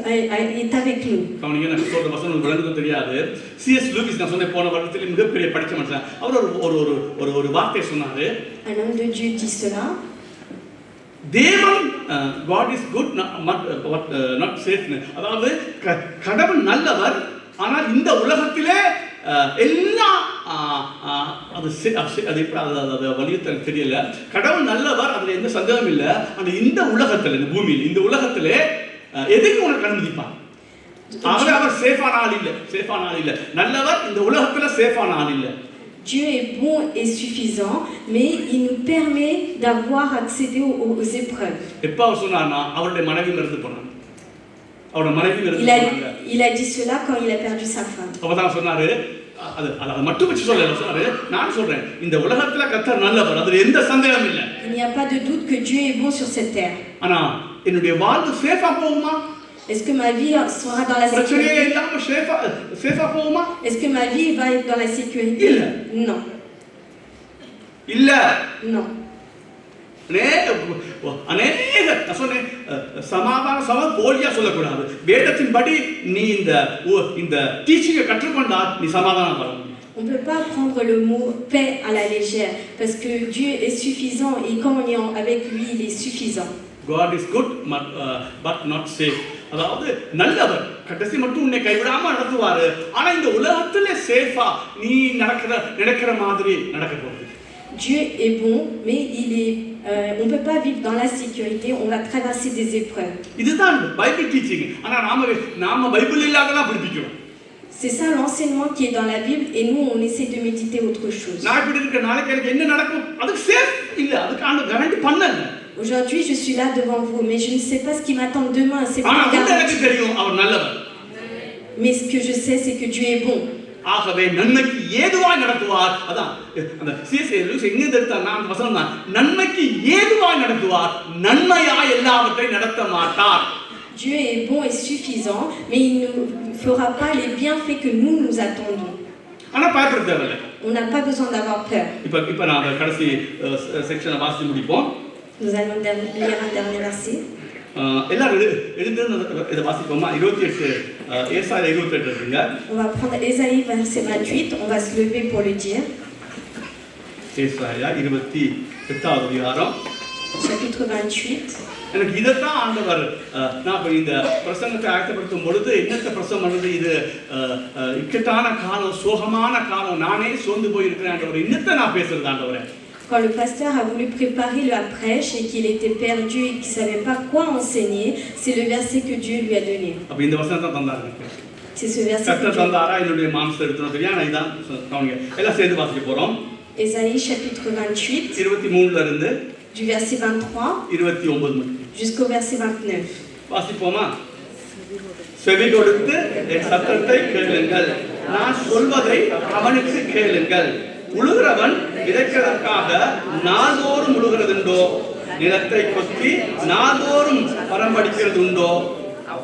avec nous. கவனிங்க, நான் சொல்ற வசனம் விளங்குது தெரியாது. C.S. லூயிஸ் நான் சொன்ன போன வருடத்தில் மிகப்பெரிய படிச்ச மனுஷன், அவர் ஒரு வார்த்தை சொன்னாரு. Un homme de Dieu dit cela. தேவன் God is good not safe. அதாவது கடவுள் நல்லவர், ஆனால் இந்த உலகத்திலே எல்லாம் அது வலியுறுத்த தெரியல. கடவுள் நல்லவர், அதுல எந்த சந்தேகம் இல்லை. ஆனா இந்த உலகத்துல, இந்த பூமியில், இந்த உலகத்திலே எதுக்கு உனக்கு அனுமதிப்பான்? ஆகவே அவர் சேஃபான ஆள் இல்ல. நல்லவர், இந்த உலகத்துல சேஃபான ஆள் இல்ல. Dieu est bon et suffisant, mais il nous permet d'avoir accédé aux épreuves. எப்ப அவர் சொன்னார்னா அவருடைய மனைவி மரித்து போனாங்க. அவரோட மனைவி மரித்து போனாங்க. Il a dit cela quand il a perdu sa femme. அப்பதான் சொன்னாரு, அது மட்டும் வச்சு சொல்லல, சொன்னாரு, நான் சொல்றேன் இந்த உலகத்துல கர்த்தர் நல்லவர், அதுல எந்த சந்தேகமும் இல்ல. Il n'y a pas de doute que Dieu est bon sur cette terre. ஆனா என்னுடைய வாழ்வு சேஃபா போகுமா? Est-ce que ma vie sera dans la sécurité? Est-ce que ma vie va être dans la sécurité? Non. Non. போலியா சொல்லக்கூடாது. வேதத்தின்படி நீ இந்த டீச்சிங்கை கற்றுக்கொண்டால் நீ சமாதானம் வரும். On ne peut pas prendre le mot paix à la légère, parce que Dieu est suffisant et quand on est avec lui, il est suffisant. God is good but not safe. அதாவது நல்லவர், கடைசி மட்டும் உன்னை கைவிடாம நடத்துவாரு. ஆனா இந்த உலகத்துல சேஃபா நீ நடக்கிற மாதிரி நடக்க போகுது. Dieu est bon, mais on peut pas vivre dans la sécurité, on va traverser des épreuves. இதுதான் பைபிள் டீச்சிங். ஆனா நாம பைபிள் இல்லாதலாம் படிக்கிறோம். C'est ça l'enseignement qui est dans la Bible et nous on essaie de méditer autre chose. நான் இப்படி இருக்க நாளைக்கு எனக்கு என்ன நடக்கும் அதுக்கு சேஃப் இல்ல, அதுக்கான கேரண்டி பண்ணல. Aujourd'hui je suis là devant vous, mais je ne sais pas ce qui m'attend demain, c'est pas எனக்கு தெரியும் அவர் நல்லவர். Mais ce que je sais c'est que Dieu est bon. ஆகவே நன்மைக்கு ஏதுவாய் நடத்துவார். அதான் அந்த சிஎஸ்ஏ லூயிஸ் எங்க எடுத்தாங்க அந்த வசனம் தான், நன்மைக்கு ஏதுவாய் நடத்துவார், நன்மையாய் எல்லாவற்றையும் நடத்த மாட்டார். Dieu est bon et suffisant, mais il ne fera pas les bienfaits que nous attendons. ஆனா பயப்பட தேவையில்லை. On n'a pas besoin d'avoir peur. இப்ப நான் கடைசி செக்ஷனை வாசித்து முடிப்போம். Nous allons lire un dernier verset. எல்லாரும் எழுந்து இதை வாசிப்போமா? 28 ஏசாயா 28 இருக்குங்க. On va prendre Ésaïe verset 28, on va se lever pour le dire. ஏசாயா 28வது அதிகாரம் chapitre 28. எனக்கு இதைத்தான் ஆண்டவர், நான் இந்த பிரசங்கத்தை ஆயத்தப்படுத்தும் பொழுது என்னத்தை பிரசங்கம் பண்ணுறது, இது இக்கட்டான காலம், சோகமான காலம், நானே சோர்ந்து போயிருக்கிறேன் ஆண்டவர், இன்னத்தை நான் பேசுறது ஆண்டவரே. Quand le pasteur a voulu préparer la prêche et qu'il était perdu et qu'il ne savait pas quoi enseigner, c'est le verset que Dieu lui a donné. அப்ப இந்த வசனத்தை தந்தாரு. C'est ce verset. கர்த்தர் தந்தாரா என்னுடைய மாம்சத்தை எடுத்துனது தெரியா, நான் இதான் கவனிங்க, எல்லாம் சேர்த்து வாசிக்க போறோம். Ésaïe chapitre 28 23ல இருந்து du verset 23 29 jusqu'au verset 29. வாசிப்போமா? செவி கொடுத்து என் சத்தத்தை கேளுங்கள், நான் சொல்வதை அவனுக்கு கேளுங்கள். உழுகிறவன் விதைக்கிறதற்காக நாள்தோறும் உழுகிறதுண்டோ, நிலத்தை கொத்தி நாள்தோறும் பரம்படிக்கிறது உண்டோ?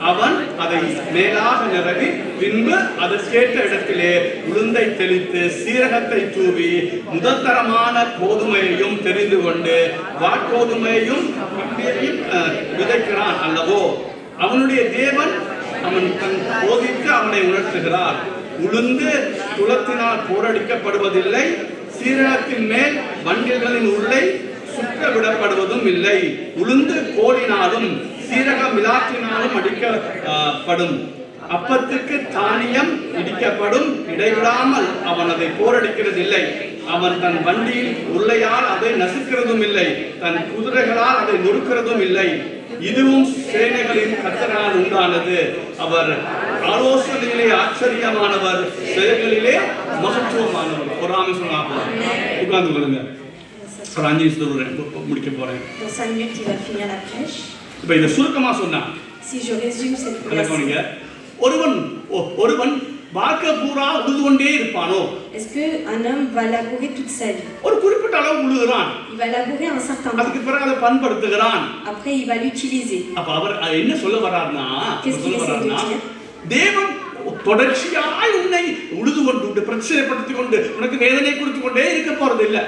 அவன் அதை மேலாக நிரவி பின்பு அதற்கேற்ற இடத்திலே உளுந்தை தெளித்து சீரகத்தை தூவி முதற்தரமான கோதுமையையும் தெரிந்து கொண்டு வாட்கோதுமையையும் விதைக்கிறான் அல்லவோ? அவனுடைய தேவன் அவன் தன் போதித்து அவனை உணர்த்துகிறார். உளுந்து துளத்தினால் போரடிக்கப்படுவதில்லை, சீரகத்தின் மேல் வண்டில்களின் உள்ளே சுற்ற விடப்படுவதும் இல்லை. உளுந்து கோலினாலும் சீரகம் விளாற்றினாலும் அடிக்கப்படும். அப்பத்துக்கு தானியம் இடிக்கப்படும், இடைவிடாமல் அவன் அதை போரடிக்கிறதில்லை. அவன் தன் வண்டியில் உருளையால் அதை நசுக்கிறதும் இல்லை, தன் குதிரைகளால் அதை நொறுக்கிறதும் இல்லை. இதுவும் சேனைகளின் கர்த்தரால் உண்டானது. அவர் ஆலோசனையிலே ஆச்சரியமானவர், செயல்களிலே மகத்துவமானவர். ஒரு ஆலோசனை உட்கார்ந்து கொள்ளுங்க. ஒரு 5 நிமிஷத்துல முடிக்க போறேன். Dans 5 minutes, il va finir la prêche. இப்ப இத சுருக்கமா சொன்னா, Si je résume cette கவனிங்க. prière, ஒருவன் வாழ்க்கை பூரா உழுது கொண்டே இருப்பானோ? est-ce qu'un homme va labourer toute sa vie? ஒரு குறிப்பிட்ட அளவு உழுகிறான், Il va labourer un certain temps. அதுக்கு பிறகு அதை பண்படுத்துகிறான். Après, il va l'utiliser. அப்ப அவர் என்ன சொல்ல வர்றாருன்னா, Qu'est-ce qu'il essaie de dire? தேவன் தொடர்ச்சியாய் உன்னை உழுது கொண்டு பிரச்சனைப்படுத்திக் கொண்டு உனக்கு வேதனை கொடுத்து கொண்டே இருக்க போறது இல்ல.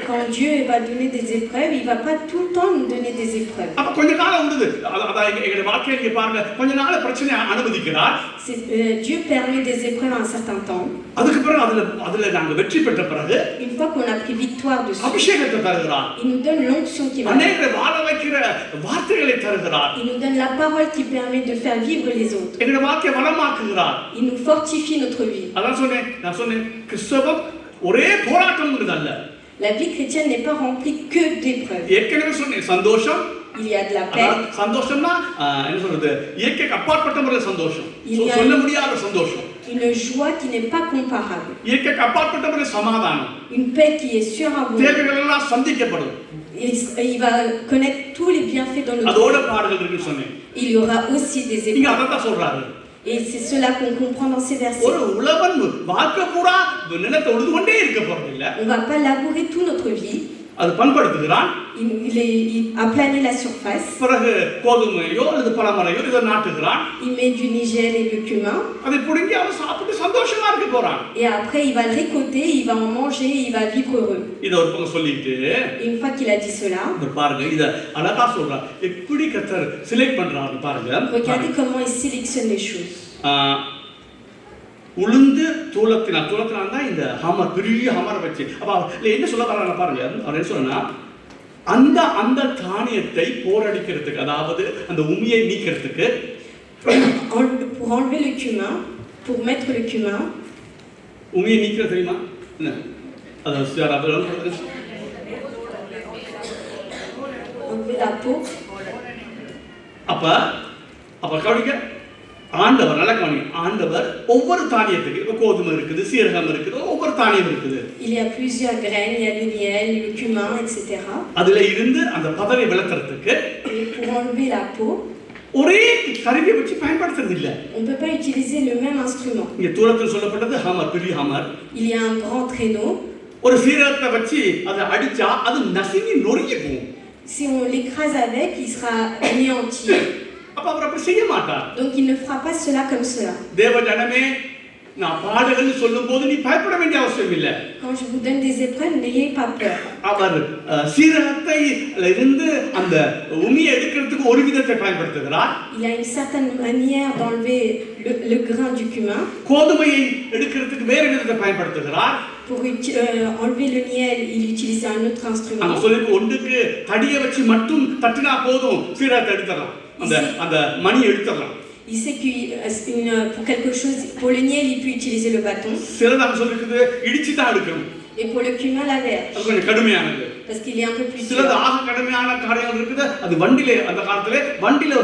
Quand Dieu va donner des épreuves, il va pas tout le temps nous donner des épreuves. அப்ப கொஞ்ச காலம் உழுது, அதான் எங்க வாழ்க்கையை நீங்க பாருங்க, கொஞ்ச நாள் பிரச்சனை அனுமதிக்கிறார். Dieu permet des épreuves à un certain temps. அதுக்கு பிறகு அதுல நாங்க வெற்றி பெற்ற பிறகு Une fois qu'on a pris victoire dessus, அபிஷேகத்தை தருகிறார். il nous donne l'onction qui va. அநேகரை வாழ வைக்கிற வார்த்தைகளை தருகிறார். Il nous donne la parole qui permet de faire vivre les autres. எங்க வாழ்க்கையை வளமாக்குகிறார். Il nous fortifie notre vie. அதான் நான் சொன்னேன் கிறிஸ்தவம் ஒரே போராட்டம்ங்கிறது அல்ல. La vie chrétienne n'est pas remplie que d'épreuves. ஏற்கனவே சொன்னேன், சந்தோஷம். Il y a de la paix. சந்தோஷம்னா என்ன சொல்றது, இயற்கைக்கு அப்பாற்பட்ட முறையில் சந்தோஷம், சொல்ல முடியாத சந்தோஷம். Une joie qui n'est pas comparable. இயற்கைக்கு அப்பாற்பட்ட முறையில் சமாதானம். Une paix qui est surabondante. தேவைகள் எல்லாம் சந்திக்கப்படும். Il va connaître tous les bienfaits dans notre அதோட vie. பாடுகள் இருக்குன்னு சொன்னேன். Il y aura aussi des இங்க épreuves. அதான் சொல்றாரு. Et c'est cela qu'on comprend dans ces versets. ஒரு உழவன் வாழ்க்கை பூரா நிலத்தை உழுது கொண்டே இருக்க போறது இல்ல. On va pas labourer toute notre vie. அது பண்படுத்துகிறான். Il aplanit la surface. பிறகு கோதுமையோ அல்லது பழமரையோ இதை நாட்டுகிறான். Il met du nigel et du cumin. அதை புடுங்கி அவன் சாப்பிட்டு சந்தோஷமா இருக்க போறான். Et après il va le récolter, il va en manger, il va vivre heureux. இத ஒரு பக்கம் சொல்லிட்டு, Une fois qu'il a dit cela, பாருங்க இத அழகா சொல்றார். எப்படி கர்த்தர் செலக்ட் பண்றாரு பாருங்க. regardez comment il sélectionne les choses. உளுந்து தூளத்தினா தான் இந்த ஹமர், பெரிய ஹமரை வச்சு. அப்ப என்ன சொல்ல வர்றாங்க பாருங்க. அவர் என்ன சொல்றா, அந்த தானியத்தை போரடிக்கிறதுக்கு, அதாவது அந்த உமியை நீக்கிறதுக்கு, pour enlever le cumin, pour mettre le cumin, உமியை நீக்கிறது தெரியுமா என்ன? enlever la peau. அப்ப கவனிக்க, ஆண்டவர் நல்ல கவனி, ஆண்டவர் ஒவ்வொரு தானியத்துக்கு, இப்ப கோதுமை இருக்குது, சீரகம் இருக்குது, ஒவ்வொரு தானியம் இருக்குது. Il y a plusieurs graines, il y a le miel, le cumin, etc. அதுல இருந்து அந்த பதவை விளக்குறதுக்கு Et pour enlever la peau, ஒரே கருவியை வச்சு பயன்படுத்துறது இல்ல. on peut pas utiliser le même instrument. இங்க தூரத்தில் சொல்லப்பட்டது ஹமர், பெரிய Hmar. Il y a un grand traîneau. ஒரு சீரகத்தை வச்சு அதை அடிச்சா அது நசுங்கி நொறுங்கி போகும். Si on l'écrase avec, il sera anéanti. அப்ப அவர் அப்படி செய்ய மாட்டார். Donc il ne fera pas cela comme cela. தேவ ஜனமே, நான் பாடுகள் சொல்லும்போது நீ பயப்பட வேண்டிய அவசியம் இல்லை. Quand je vous donne des épreuves, n'ayez pas peur. அவர் சீரகத்தை இருந்து அந்த உமியை எடுக்கிறதுக்கு ஒரு விதத்தை பயன்படுத்துகிறார். Il y a une certaine manière d'enlever le grain du cumin. கோதுமையை எடுக்கிறதுக்கு வேற விதத்தை பயன்படுத்துகிறார். Pour enlever le miel, il utilise un autre instrument. அந்த சொல்லுக்கு ஒன்றுக்கு தடியை வச்சு மட்டும் தட்டினா போதும், சீரகத்தை எடுத்துடலாம், அந்த மணி எடுத்துடலாம். Il sait que pour quelque chose, pour le miel, il peut utiliser le bâton. சிலதாக சொல்லிருக்குது இடிச்சு தான் எடுக்கணும். Et pour le cumin, la verge. அது கொஞ்சம் கடுமையானது. Parce qu'il est un peu plus dur. சிலது ஆக கடுமையான காரியங்கள் இருக்குது. அது வண்டியில, அந்த காலத்துல வண்டியில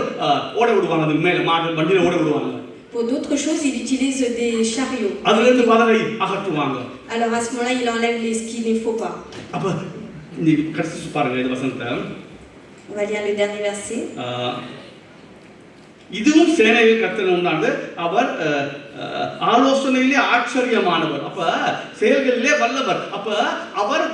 ஓட விடுவாங்க, அது மேல மாடு வண்டியில ஓட விடுவாங்க. Pour d'autres choses, il utilise des chariots. அதுல இருந்து பதவை அகற்றுவாங்க. Alors à ce moment-là, il enlève ce qu'il ne faut pas. அப்ப நீ கடைசி பாருங்க இந்த வசனத்தை. On va lire le dernier verset. இதுவும் சேனையில் கர்த்தர் உண்டானது, அவர் ஆலோசனையிலே ஆச்சரியமானவர், அப்ப செயல்களிலே வல்லவர். அப்ப அவர்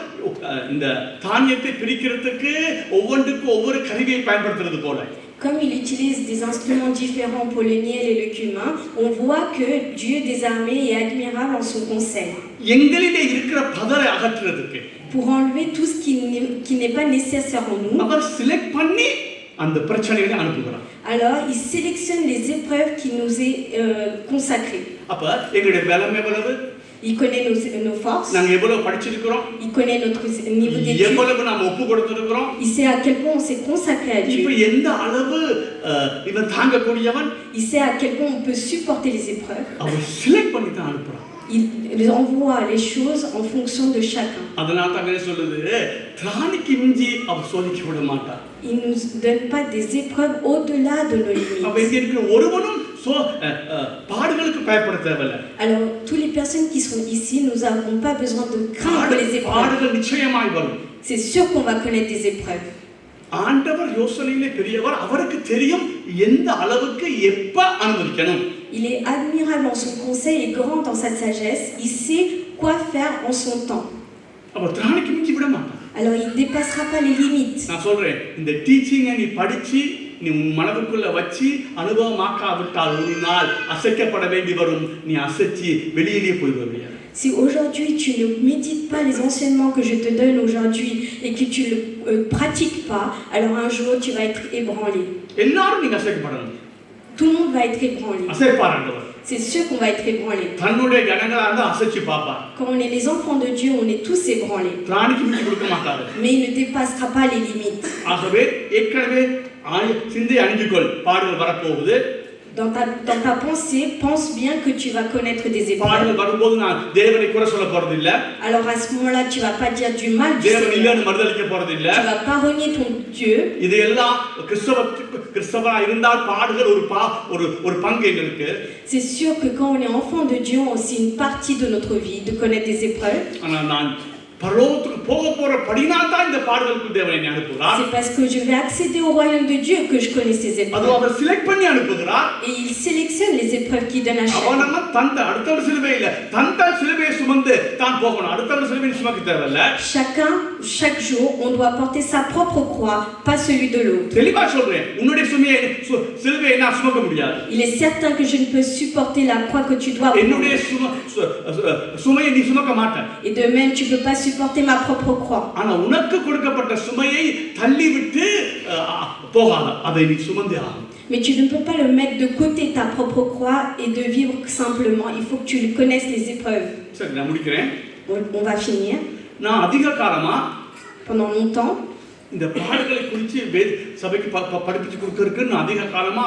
இந்த தானியத்தை பிரிக்கிறதுக்கு ஒவ்வொன்றுக்கும் ஒவ்வொரு கருவியை பயன்படுத்துறது போல. Comme il utilise des instruments différents pour le miel et le cumin, on voit que Dieu des armées est admirable en son conseil. எங்களிலே இருக்கிற பதரை அகற்றுறதுக்கு, pour enlever tout ce qui n'est pas nécessaire en nous. அவர் select பண்ணி அந்த பிரச்சனைகளை அனுப்புகிறார். Alors, il sélectionne les épreuves qui nous est consacrées. அப்ப எங்களுடைய பலம் எவ்வளவு, Il connaît nos forces, நாங்க எவ்வளவு படிச்சிருக்கிறோம், il connaît notre niveau d'études, எவ்வளவு நாம ஒப்பு கொடுத்திருக்கிறோம், il sait à quel point on s'est consacré à இப்ப Dieu, எந்த அளவு இவன் தாங்கக்கூடியவன், il sait à quel point on peut supporter les épreuves. அவன் செலக்ட் பண்ணி தான் அனுப்புறான். Il envoie les choses en fonction de chacun. அதனால தாங்க சொல்லுது, திராணிக்கு மிஞ்சி அவன் சோதிக்க விட மாட்டான். Il ne nous donne pas des épreuves au-delà de nos அப்ப limites. இங்க இருக்கிற ஒருவனும் பாடுகளுக்கு பயப்பட தேவையில்லை. Alors, toutes les personnes qui sont ici, nous n'avons pas besoin de craindre les épreuves. பாடுகள் நிச்சயமாய் வரும். C'est sûr qu'on va connaître des épreuves. ஆண்டவர் யோசனையிலே பெரியவர், அவருக்கு தெரியும் எந்த அளவுக்கு எப்ப அனுமதிக்கணும். Il est admirable en son conseil et grand dans sa sagesse. Il sait quoi faire en son temps. அப்ப திராணிக்கு மிஞ்சி விட மாட்டான். Alors, il ne dépassera pas les limites. நான் சொல்றேன், இந்த டீச்சிங்கை நீ படிச்சு நீ உன் மனதுக்குள்ள வச்சு அனுபவமாக்காவிட்டால் ஒரு நாள் அசைக்கப்பட வேண்டி வரும். நீ அசைச்சு வெளியிலேயே போய் வருவியா? Si aujourd'hui tu ne médites pas les enseignements que je te donne aujourd'hui et que tu ne le pratiques pas, alors un jour tu vas être ébranlé. எல்லாரும் நீங்க அசைக்கப்படணும். Tout le monde va être ébranlé. அசைப்பார் ஆண்டவர். C'est sûr qu'on va être ébranlé. தன்னுடைய கணங்களா இருந்தா அசைச்சு பாப்பார். Quand on est les enfants de Dieu, on est tous ébranlés. திராணிக்கு மிஞ்சி கொடுக்க மாட்டாரு. Mais il ne dépassera pas les limites. ஆகவே ஏற்கனவே சிந்தை அணிஞ்சுக்கொள், பாடுகள் வரப்போகுது. Dans ta pensée, pense bien que tu vas connaître des épreuves. பாடுகள் வரும்போது நான் தேவனை குறை சொல்ல போறது இல்ல. Alors à ce moment-là, tu vas pas dire du mal du தேவன் Seigneur. இல்லன்னு மறுதலிக்க போறது இல்ல. Tu vas pas renier ton Dieu. இது எல்லாம் கிறிஸ்தவனா இருந்தால் பாடுகள் ஒரு பங்கு எங்களுக்கு. C'est sûr que quand on est enfant de Dieu, c'est une partie de notre vie de connaître des épreuves. ஆனா நான் பரலோகத்துக்கு போக போற படினால் தான் இந்த பாடுகளுக்கு தேவனை அனுப்புகிறார். C'est parce que je vais accéder au royaume de Dieu que je connais ces அது épreuves. அவர் செலக்ட் பண்ணி அனுப்புகிறார். Et il sélectionne les épreuves qu'il donne à chacun. அவனெல்லாம் அடுத்தவர் சிலுவையில தன் சிலுவையை சுமந்து தான் போகணும். அடுத்தவர் சிலுவையை சுமக்க தேவையில்ல. Chacun, chaque jour, on doit porter sa propre croix, pas celui de l'autre. தெளிவா சொல்றேன், உன்னுடைய சிலுவையை நான் சுமக்க முடியாது. Il est certain que je ne peux supporter la croix que tu dois என்னுடைய prendre. சுமையை நீ சுமக்க மாட்ட. Et de même, tu peux pas supporter ma propre croix. ஆனா உனக்கு கொடுக்கப்பட்ட சுமையை தள்ளி விட்டு போகாத, அதை நீ சுமந்தே ஆகும். Mais tu ne peux pas le mettre de côté ta propre croix et de vivre simplement. Il faut que tu connaisses les épreuves. சரி, நான் முடிக்கிறேன். On va finir. நான் அதிக காலமா Pendant longtemps, இந்த பாடல்களை குறித்து சபைக்கு படிப்பிச்சு கொடுக்கறதுக்கு நான் அதிக காலமா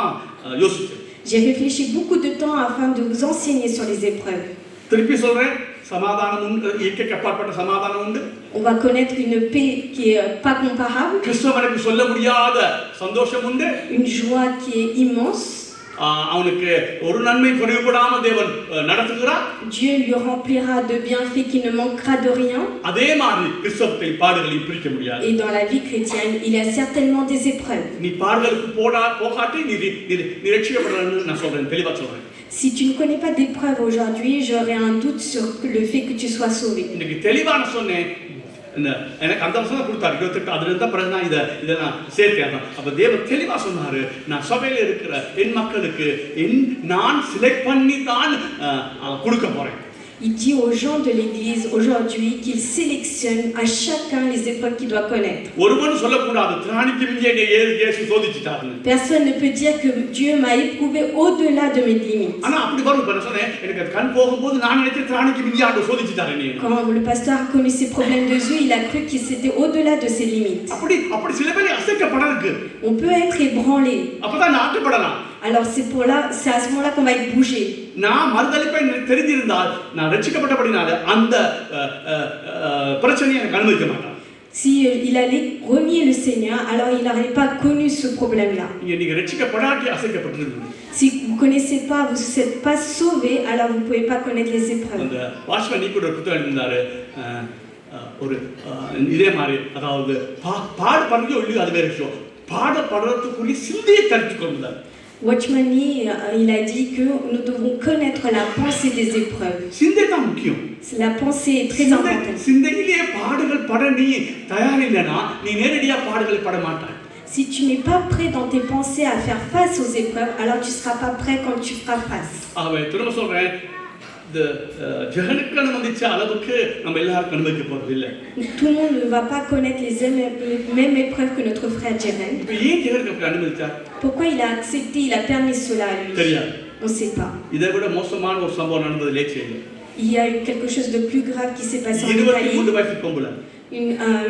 யோசிச்சேன். j'ai réfléchi beaucoup de temps afin de vous enseigner sur les épreuves. திருப்பி சொல்றேன், சமாதானம் உண்டு, இயற்கைக்கு அப்பாற்பட்ட சமாதானம் உண்டு. On va connaître une paix qui est pas comparable, கிறிஸ்தவனுக்கு சொல்ல முடியாத சந்தோஷம் உண்டு. une joie qui est immense. அவனுக்கு ஒரு நன்மை குறைவுபடாம தேவன் நடத்துகிறார். Dieu lui remplira de bienfaits qui ne manquera de rien. அதே மாதிரி கிறிஸ்தவத்தை பாடுகளை பிரிக்க முடியாது. Et dans la vie chrétienne, il y a certainement des épreuves. நீ பாடுகளுக்கு போகாட்டி நீ ரட்சிக்கப்படணும்னு நான் சொல்றேன், தெளிவா சொல்றேன். Si tu ne connais pas d'épreuves aujourd'hui, j'aurais un doute sur le fait que tu sois sauvé. இன்னைக்கு தெளிவா நான் சொன்னேன். எனக்கு அந்த வருஷம் தான் கொடுத்தாரு 28. அதுல இருந்தா பிறகு தான் இதை நான் சேர்த்தேன். அப்ப தேவன் தெளிவா சொன்னாரு, நான் சபையில இருக்கிற என் மக்களுக்கு நான் செலக்ட் பண்ணி தான் கொடுக்க போறேன். Il dit aux gens de l'église aujourd'hui qu'il sélectionne à chacun les épreuves qu'il doit connaître. ஒருவன் சொல்லக்கூடாது திராணிக்கு மிஞ்சி என்னை இயேசு சோதிச்சிட்டாருன்னு. Personne ne peut dire que Dieu m'a éprouvé au-delà de mes limites. ஆனா அப்படி வரும். நான் சொன்னேன், எனக்கு கண் போகும்போது நான் நினைச்சேன் திராணிக்கு மிஞ்சி ஆண்டவர் சோதிச்சிட்டாரு நீ. Quand le pasteur a connu ses problèmes de yeux, il a cru qu'il c'était au-delà de ses limites. அப்படி சில பேர் அசைக்கப்படறதுக்கு. On peut être ébranlé. அப்பதான் ஆட்டப்படலாம். Alors c'est à ce moment-là qu'on va être bougé. நான் மறுதலிப்பை தெரிஞ்சிருந்தால் நான் ரட்சிக்கப்பட்டபடினால அந்த பிரச்சனையை எனக்கு அனுமதிக்க மாட்டான். Si il allait renier le Seigneur, alors il n'aurait pas connu ce problème-là. நீங்க ரட்சிக்கப்படாட்டி அசைக்கப்பட்டிருக்கீங்க. Si vous ne connaissez pas, vous ne êtes pas sauvé, alors vous ne pouvez pas connaître les épreuves. அந்த washerman நீ கூட புத்தகம் எழுதினாரு. ஒரு இதே மாதிரி, அதாவது பாடுபடுறது இல்லையோ அது வேற விஷயம், பாடப்படுறதுக்குரிய சிந்தையை தெரிஞ்சு கொண்டார். Watchman Nee, il a dit que nous devons connaître la pensée des épreuves. சிந்தை தான் முக்கியம். La pensée est très importante. சிந்தையிலே பாடுகள் பட நீ தயார் இல்லைனா நீ நேரடியா பாடுகளை பட மாட்டாய். Si tu n'es pas prêt dans tes pensées à faire face aux épreuves, alors tu ne seras pas prêt quand tu feras face. ஆகவே திரும்ப சொல்றேன், இந்த ஜெகனுக்கு அனுமதிச்ச அளவுக்கு நம்ம எல்லாருக்கும் அனுமதிக்க போறது இல்லை. Tout le monde ne va pas connaître les mêmes épreuves que notre frère Jeren. இப்ப ஏன் ஜெகனுக்கு அப்படி அனுமதிச்சா Pourquoi il a accepté, il a permis cela à lui? தெரியாது. On ne sait pas. இதை விட மோசமான ஒரு சம்பவம் நடந்தது லேச்சியில். Il y a eu quelque chose de plus grave qui s'est passé en Italie. 23 வயசு பொம்பளை,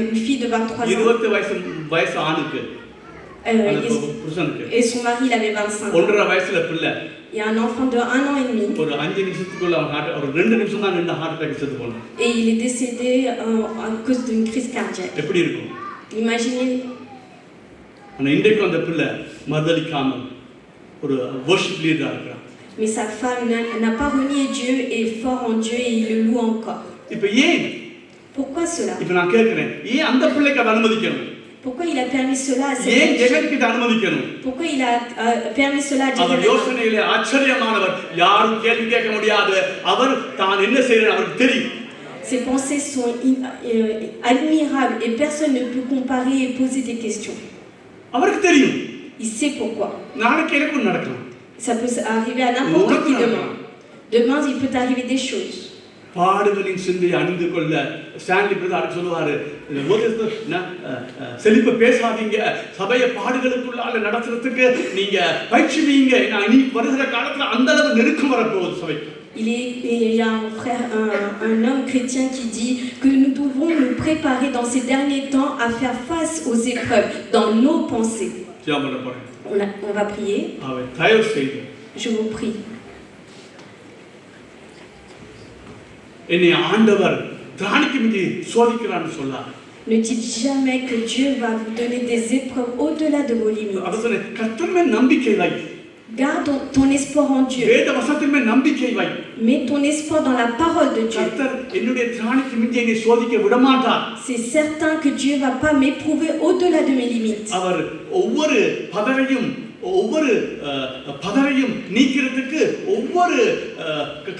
Une fille de 23 ans. 20 வயசு ஆணுக்கு, புருஷனுக்கு, Et son mari, il avait 25 ans. 1.5 வயசுல பிள்ளை. Il y a un enfant de 1 an et demi. ஒரு 5 நிமிஷத்துக்குள்ள ஒரு 2 நிமிஷம் தான் நின்று ஹார்ட் அட்டாக் செத்து போனான். Et il est décédé à cause d'une crise cardiaque. எப்படி இருக்கும்? Imaginez. ஆனா இன்றைக்கு அந்த பிள்ளை மறுதலிக்காம ஒரு worship leader இருக்கிறான். Mais sa femme n'a pas renié Dieu et est fort en Dieu et il le loue encore. இப்ப ஏன்? Pourquoi cela? இப்ப நான் கேட்கிறேன், ஏன் அந்த பிள்ளைக்கு அதை அனுமதிக்கணும்? Pourquoi il a permis cela à ஏன் cette ஜெகன்கிட்ட அனுமதிக்கணும்? Pourquoi il a permis cela à our Jeren? யோசனையிலே ஆச்சரியமானவர், யாரும் கேள்வி கேட்க முடியாது. அவர் தான் என்ன செய்யறார் அவருக்கு தெரியும். Ses pensées sont admirables et personne ne peut comparer et poser des questions. அவருக்கு தெரியும். Il sait pourquoi. நாளைக்கு எனக்கு நடக்கும். Ça peut arriver à n'importe qui demain. Demain, il peut arriver des choses. பாடுகளின் சிந்தையை அணிந்து கொள்ள ஸ்டான்லி பிரதர் சொல்லுவாரு, செழிப்ப பேசாதீங்க, சபையை பாடுகளுக்குள்ளால நடத்துறதுக்கு நீங்க பயிற்சிவீங்க. இனி வருகிற காலத்துல அந்த அளவு நெருக்கம் வரப்போகுது சபைக்கு. Il y a un frère, un homme chrétien qui dit que nous devons nous préparer dans ces derniers temps à faire face aux épreuves dans nos pensées. On va prier. Je vous prie. என்னை ஆண்டவர் திராணிக்கு மீது சோதிக்கிறான்னு சொல்லார். Ne dites jamais que Dieu va vous donner des épreuves au-delà de vos limites. அதுதானே கர்த்தர் மேல் நம்பிக்கை வை. Garde ton espoir en Dieu. வேத வசனத்தின் மேல் நம்பிக்கை வை. Mets ton espoir dans la parole de Dieu. கர்த்தர் என்னுடைய திராணிக்கு மீது என்னை சோதிக்க விட மாட்டார். C'est certain que Dieu va pas m'éprouver au-delà de mes limites. அவர் ஒவ்வொரு பதரையும் நீக்கிறதுக்கு ஒவ்வொரு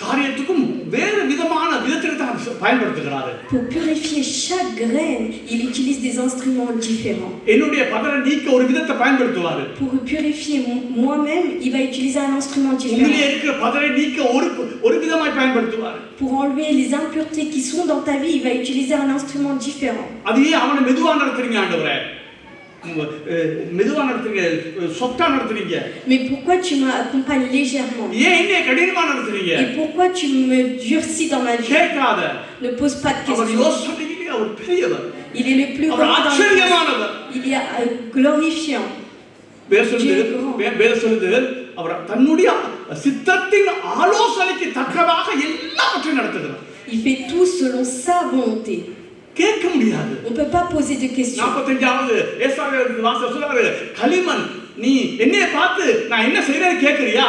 காரியத்துக்கும் வேறு விதமான விதத்தில் தான் பயன்படுத்துகிறார். Pour purifier chaque graine, il utilise des instruments différents. என்னுடைய பதரை நீக்க ஒரு விதத்தை பயன்படுத்துவார். Pour purifier moi-même, il va utiliser un instrument différent. உங்களுடைய இருக்கிற பதரை நீக்க ஒரு விதமாய் பயன்படுத்துவார். Pour enlever les impuretés qui sont dans ta vie, il va utiliser un instrument différent. அதையே அவனை மெதுவா நடத்துறீங்க ஆண்டவரே, மெதுவா நடத்துறீங்க, சொத்தா நடத்துறீங்க. Mais pourquoi tu m'accompagnes légèrement? ஏன் என்னை கடினமா நடத்துறீங்க? Et pourquoi tu me durcis dans ma vie? கேட்காத. Ne pose pas de அவர் questions. யோசனையிலே அவர் பெரியவர். Il est le plus grand dans le monde. Il est glorifiant. பேசுறது அவர் தன்னுடைய சித்தத்தின் ஆலோசனைக்கு தக்கதாக எல்லாவற்றையும் நடத்துகிறார். Il fait tout selon sa volonté. கேட்க முடியாது. On peut pas poser de questions. 45வது ஏசாயா வாசகம் சொல்றாரு, களிமண் நீ என்னைய பார்த்து நான் என்ன செய்றேன்னு கேக்குறியா?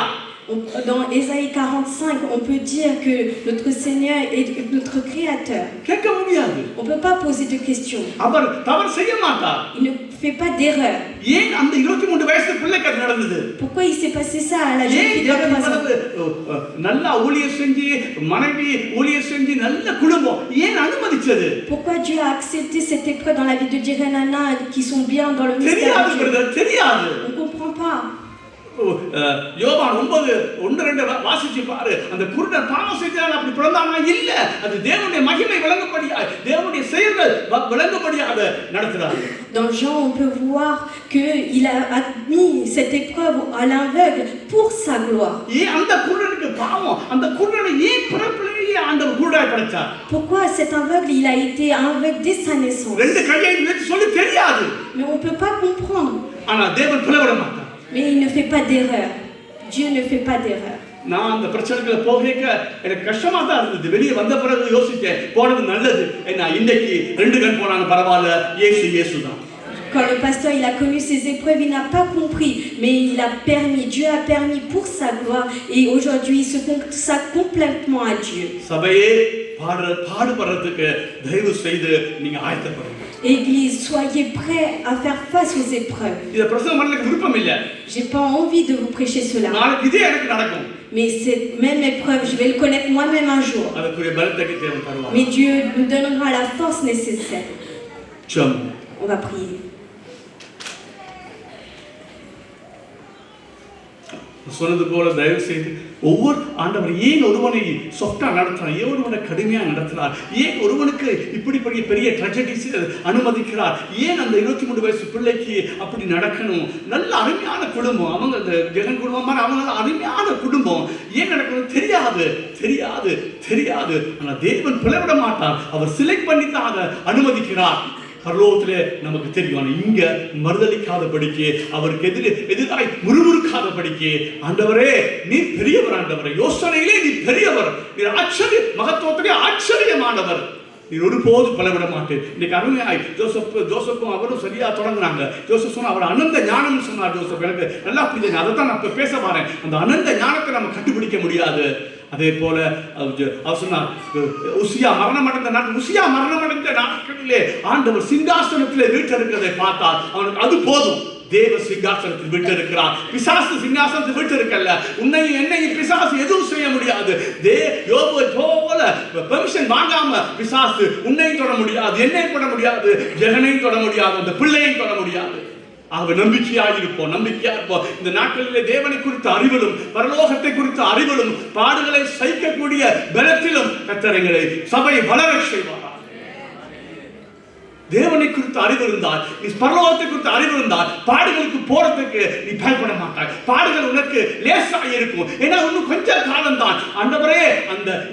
Dans Ésaïe 45, on peut dire que notre Seigneur est notre Créateur. கேட்க முடியாது. On peut pas poser de questions. அவர் தவறு செய்ய மாட்டார். Il ne fait pas d'erreur. ஏன் அந்த 23 வயசு பிள்ளைக்கு அது நடந்தது? Pourquoi il s'est passé ça à la jeune fille de 3 ans? நல்ல ஊழியம் செஞ்சு மனைவி ஊழியம் செஞ்சு நல்ல குடும்பம் ஏன் அனுமதிச்சது? Pourquoi Dieu a accepté cette épreuve dans la vie de Jeren Anna qui sont bien dans le mystère de Dieu? தெரியாது. On comprend pas. யோவான் 9:1-2 வாசிச்சு பாரு. அந்த குருடன் பாவம் செஞ்சான் அப்படி பிறந்தானா? இல்ல, அது தேவனுடைய மகிமை விளங்கும்படியா, தேவனுடைய செயல்கள் விளங்கும்படியாக நடத்துறார். Dans Jean, on peut voir que il a admis cette épreuve à l'aveugle pour sa gloire. ஏன் அந்த குருடனுக்கு பாவம்? அந்த குருடனை ஏன் பிறப்பிலேயே ஆண்டவர் குருடாய் படைச்சார்? Pourquoi cet aveugle il a été aveugle dès sa naissance? ரெண்டு கையை வெச்சு சொல்லி தெரியாது. Mais on peut pas comprendre. ஆனா தேவன் பிளவிட மாட்டார். Mais il ne fait pas d'erreur. Dieu ne fait pas d'erreur. நான் அந்த பிரச்சனைகளை போகேக்க எனக்கு கஷ்டமா தான் இருந்தது. வெளியே வந்த பிறகு யோசிச்சேன், போனது நல்லது. ஏன்னா இன்னைக்கு 2 கண் போனாலும் பரவாயில்ல, இயேசு தான். Quand le pasteur il a connu ses épreuves, il n'a pas compris, mais il a permis, Dieu a permis pour sa gloire, et aujourd'hui il se consacre complètement à Dieu. சபையே பாடுபடுறதுக்கு தயவு செய்து நீங்க ஆயத்தப்படுங்க. Église, soyez prêts à faire face aux épreuves. இத பிரசங்கம் பண்ண விருப்பம் இல்ல. J'ai pas envie de vous prêcher cela. நாளைக்கு இதே எனக்கு நடக்கும். Mais cette même épreuve, je vais le connaître moi-même un jour. அதுக்குரிய பலத்தை தேவன் தருவார். Mais Dieu nous donnera la force nécessaire. On va prier. சொன்னது போல தயவு செய்து ஒவ்வொரு ஆண்டவர் ஏன் ஒருவனை சொஃப்டா நடத்துறார், ஏன் ஒருவனை கடுமையா நடத்துறார், ஏன் ஒருவனுக்கு இப்படி பெரிய ட்ரெஜடிஸ் அனுமதிக்கிறார், ஏன் அந்த 23 வயசு பிள்ளைக்கு அப்படி நடக்கணும். நல்ல அருமையான குடும்பம், அவங்க அந்த ஜெகன் குடும்பம் அவங்க அருமையான குடும்பம், ஏன் நடக்கணும் தெரியாது தெரியாது தெரியாது. ஆனால் தேவன் பிளவிட மாட்டார், அவர் செலக்ட் பண்ணி தான் அதை அனுமதிக்கிறார். பரலோகத்திலே நமக்கு தெரியும். ஆனால் இங்க மறுதளிக்காத படிக்க, அவருக்கு எதிராய் முறுமுறுக்காத படிக்க, ஆண்டவரே நீ பெரியவர், ஆண்டவரே யோசனையிலே நீ பெரியவர், நீ ஆச்சரிய மகத்துவத்திலே ஆச்சரியமானவர், நீ ஒருபோது பலவிட மாட்டேன். இன்னைக்கு அருமையாய் ஜோசப்பும் அவரும் சரியா தொடங்குறாங்க. ஜோசப் சொன்னா அவர் அனந்த ஞானம் சொன்னார். ஜோசப் எனக்கு நல்லா புரியுது, அதை தான் நான் பேச வரேன். அந்த அனந்த ஞானத்தை நம்ம கண்டுபிடிக்க முடியாது. அதே போல அவர் சொன்னார், உசியா மரணம் அடைந்த நாட்களிலே ஆண்டவர் சிங்காசனத்திலே வீற்றிருக்கிறதை பார்த்தார். அவனுக்கு அது போதும். தேவ சிங்காசனத்தில் விட்டிருக்கிறார், பிசாசு சிங்காசனத்தில் விட்டிருக்கல. உன்னையும் என்னையும் பிசாசு எதுவும் செய்ய முடியாது. யோபு போல பெர்மிஷன் வாங்காம பிசாசு உன்னையும் தொட முடியாது, என்னையும் தொட முடியாது, ஜெகனையும் தொட முடியாது, அந்த பிள்ளையும் தொட முடியாது. ஆக நம்பிக்கையாக இருப்போம். இந்த நாட்களிலே தேவனை குறித்த அறிவிலும் பரலோகத்தை குறித்த அறிவிலும் பாடுகளை சகிக்கக்கூடிய பலத்திலும் கர்த்தர் சபை வளர செய்வார். தேவனை குறித்த அறிவு இருந்தால், நீ பரலோகத்தை குறித்த அறிவு இருந்தால், பாடுகளுக்கு போறதுக்கு நீ பயப்பட மாட்டாய். பாடுகள் உனக்கு லேசாக இருக்கும். ஏன்னா இன்னும் கொஞ்ச காலம் தான் ஆண்டவரே,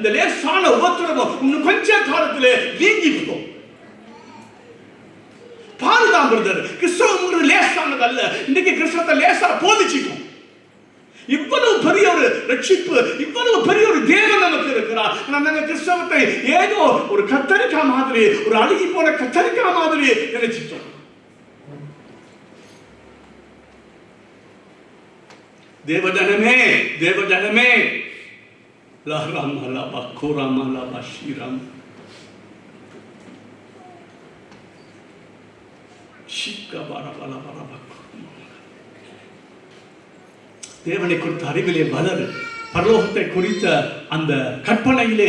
இந்த லேசான உபத்திரவம் இன்னும் கொஞ்ச காலத்திலே நீங்கிப்போம். பாதுதான் பிரதர், கிறிஸ்தவம் லேசானது அல்ல. இன்னைக்கு கிறிஸ்தவத்தை லேசா போதிச்சிட்டோம். இவ்வளவு பெரிய ஒரு ரட்சிப்பு, இவ்வளவு பெரிய ஒரு தேவன் நமக்கு இருக்கிறார். நாங்கள் கிறிஸ்தவத்தை ஏதோ ஒரு கத்தரிக்கா மாதிரி, ஒரு அழுகி போன கத்தரிக்கா மாதிரி நினைச்சிட்டோம். தேவஜனமே தேவஜனமே தேவனை குறித்த அறிவிலே வளரு, பரலோகத்தை குறித்த அந்த கற்பனையிலே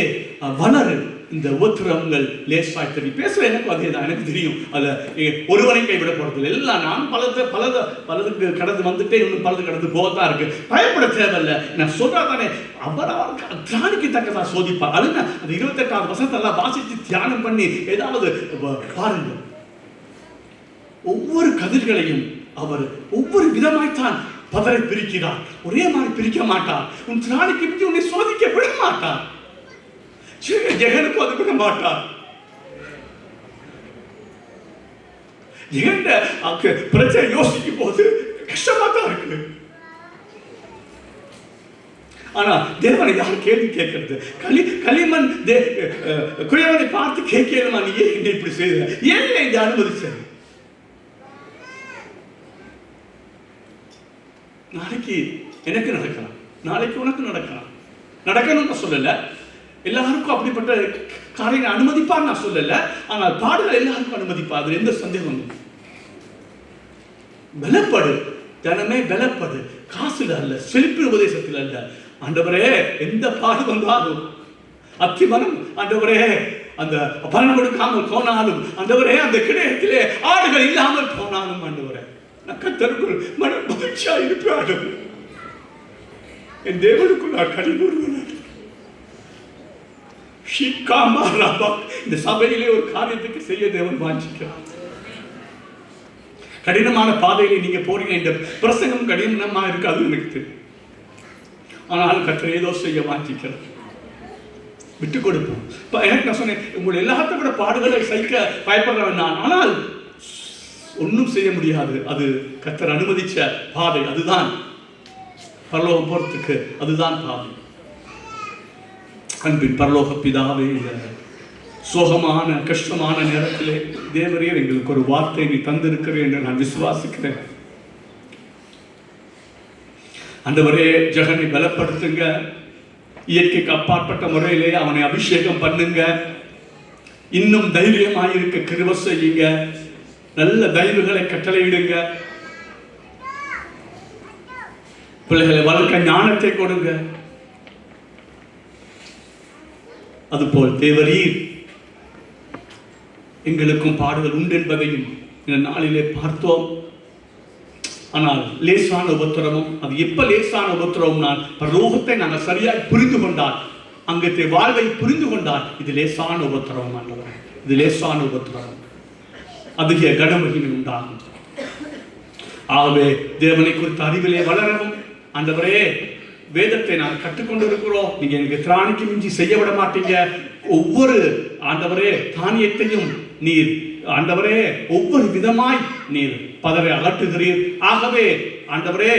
வளரு. இந்த உபத்திரவங்கள் லேசாய் தெரியும். பேசுற எனக்கும் அதே தான், எனக்கு தெரியும். ஒருவனை கைவிட போறது எல்லாம் நான் பலதுக்கு கடந்து வந்துட்டே, இன்னும் பலது கடந்து போகத்தான் இருக்கு. பயப்பட தேவையில்லை. நான் சொல்றா தானே, அவருக்கு தியானிக்கு தக்கதான் சோதிப்பார். அதுங்க அந்த 28ஆம் வசனத்தெல்லாம் வாசித்து தியானம் பண்ணி ஏதாவது பாருங்க. ஒவ்வொரு கதிர்களையும் அவர் ஒவ்வொரு விதமாய்த்தான் பதரை பிரிக்கிறார். ஒரே மாதிரி பிரிக்க மாட்டார். உன் திராணிக்கு பற்றி உன்னை சோதிக்க விட மாட்டார். ஜெகனுக்கு அது விட மாட்டார். ஜெகன் பிரச்சனை யோசிக்கும் போது கஷ்டமா தான் இருக்கு. ஆனா தேவனை யார் கேள்வி கேட்கறது? களிமண் குயவனை பார்த்து கேட்கணுமா, நீ ஏன் என்ன இப்படி செய்த, ஏன் இந்த அனுமதிச்ச? நாளைக்கு எனக்கு நடக்கலாம், நாளைக்கு உனக்கு நடக்கலாம். நடக்கணும்னு சொல்லல, எல்லாருக்கும் அப்படிப்பட்ட காரியங்களை அனுமதிப்பார் நான் சொல்லல. ஆனால் பாடுகள் எல்லாருக்கும் அனுமதிப்பார், அது எந்த சந்தேகமும். பலப்படு ஜனமே, பலப்படு. காசுல அல்ல, செழிப்பின் உபதேசத்தில் அல்ல. ஆண்டவரே எந்த பாடு வந்தாலும், அத்திமரம் ஆண்டவரே அந்த பலன் கொடுக்காமல் போனாலும், ஆண்டவரே அந்த கிடையத்திலே ஆடுகள் இல்லாமல் போனாலும், ஆண்டவரே கர்த்தருக்குள் மன மகிழ்ச்சியா இருப்பார்கள். என் தேவனுக்குள் நான் கனி கூறுவேன். இந்த சபையிலே ஒரு காரியத்துக்கு செய்ய தேவன் வாஞ்சிக்கிறார். கடினமான பாதையிலே நீங்க போறீங்க. இந்த பிரசங்கம் கடினமா இருக்காது எனக்கு தெரியும். ஆனால் கர்த்தர் ஏதோ செய்ய வாஞ்சிக்கிறார். விட்டு கொடுப்போம். எனக்கு நான் சொன்னேன், உங்களை எல்லாத்த விட பாடுகளை சகிக்க பயப்படுறவன் நான். ஆனால் ஒன்றும் செய்ய முடியாது. அது கர்த்தர் அனுமதிச்ச பாதை. அதுதான் பரலோகம் போறதுக்கு அதுதான் பாதை. அன்பின் பரலோக பிதாவே, இந்த சோகமான கஷ்டமான நேரத்திலே தேவரீர் எங்களுக்கு ஒரு வார்த்தை நீ தந்திருக்கிறேன் என்று நான் விசுவாசிக்கிறேன். ஆண்டவரே, ஜெகனை பலப்படுத்துங்க. இயற்கைக்கு அப்பாற்பட்ட முறையிலே அவனை அபிஷேகம் பண்ணுங்க. இன்னும் தைரியமாயிருக்க கிருபை செய்யுங்க. நல்ல தயவுகளை கட்டளையிடுங்க. பிள்ளைகளை வளர்க்க ஞானத்தை கொடுங்க. அதுபோல் தேவரீர் எங்களுக்கும் பாடுதல் உண்டு என்பதையும் இந்த நாளிலே பார்த்தோம். ஆனால் லேசான உபத்திரமும், அது எப்ப லேசான உபத்திரமும், நான் பரலோகத்தை நாங்கள் சரியாக புரிந்து கொண்டால், அங்கத்தை வாழ்வை புரிந்து கொண்டால், இது லேசான உபத்திரவம் ஆண்டவரே, இது லேசான உபத்திரவம், அதிக கடமைகள் உண்டாகும். ஆகவே தேவனை குறித்த அறிவிலே வளரவும் ஆண்டவரே, வேதத்தை நான் கற்றுக்கொண்டு இருக்கிறோம், நீங்க எனக்கு திராணிக்கு மிஞ்சி செய்ய விட மாட்டீங்க, ஒவ்வொரு ஆண்டவரே தானியத்தையும் நீர் ஆண்டவரே ஒவ்வொரு விதமாய் நீர் பதரை அகற்றுகிறீர். ஆகவே ஆண்டவரே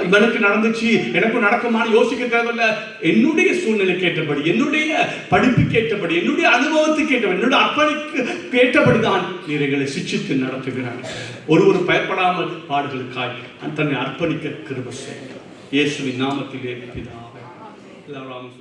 இவனுக்கு நடந்துச்சு எனக்கும் நடக்குமான்னு யோசிக்க தேவையில்லை. என்னுடைய சூழ்நிலைக்கு ஏற்றபடி, என்னுடைய படிப்புக்கு ஏற்றபடி, என்னுடைய அனுபவத்துக்கு ஏற்றபடி, என்னுடைய அர்ப்பணிக்கு ஏற்றபடிதான் நீர் எங்களை சிட்சித்து நடத்துகிறார். ஒரு பயப்படாமல் பாடுகளுக்காய் தன்னை அர்ப்பணிக்க கிருபை செய்கிறார். இயேசுவின் நாமத்திலே பிதாவே. எல்லாரும்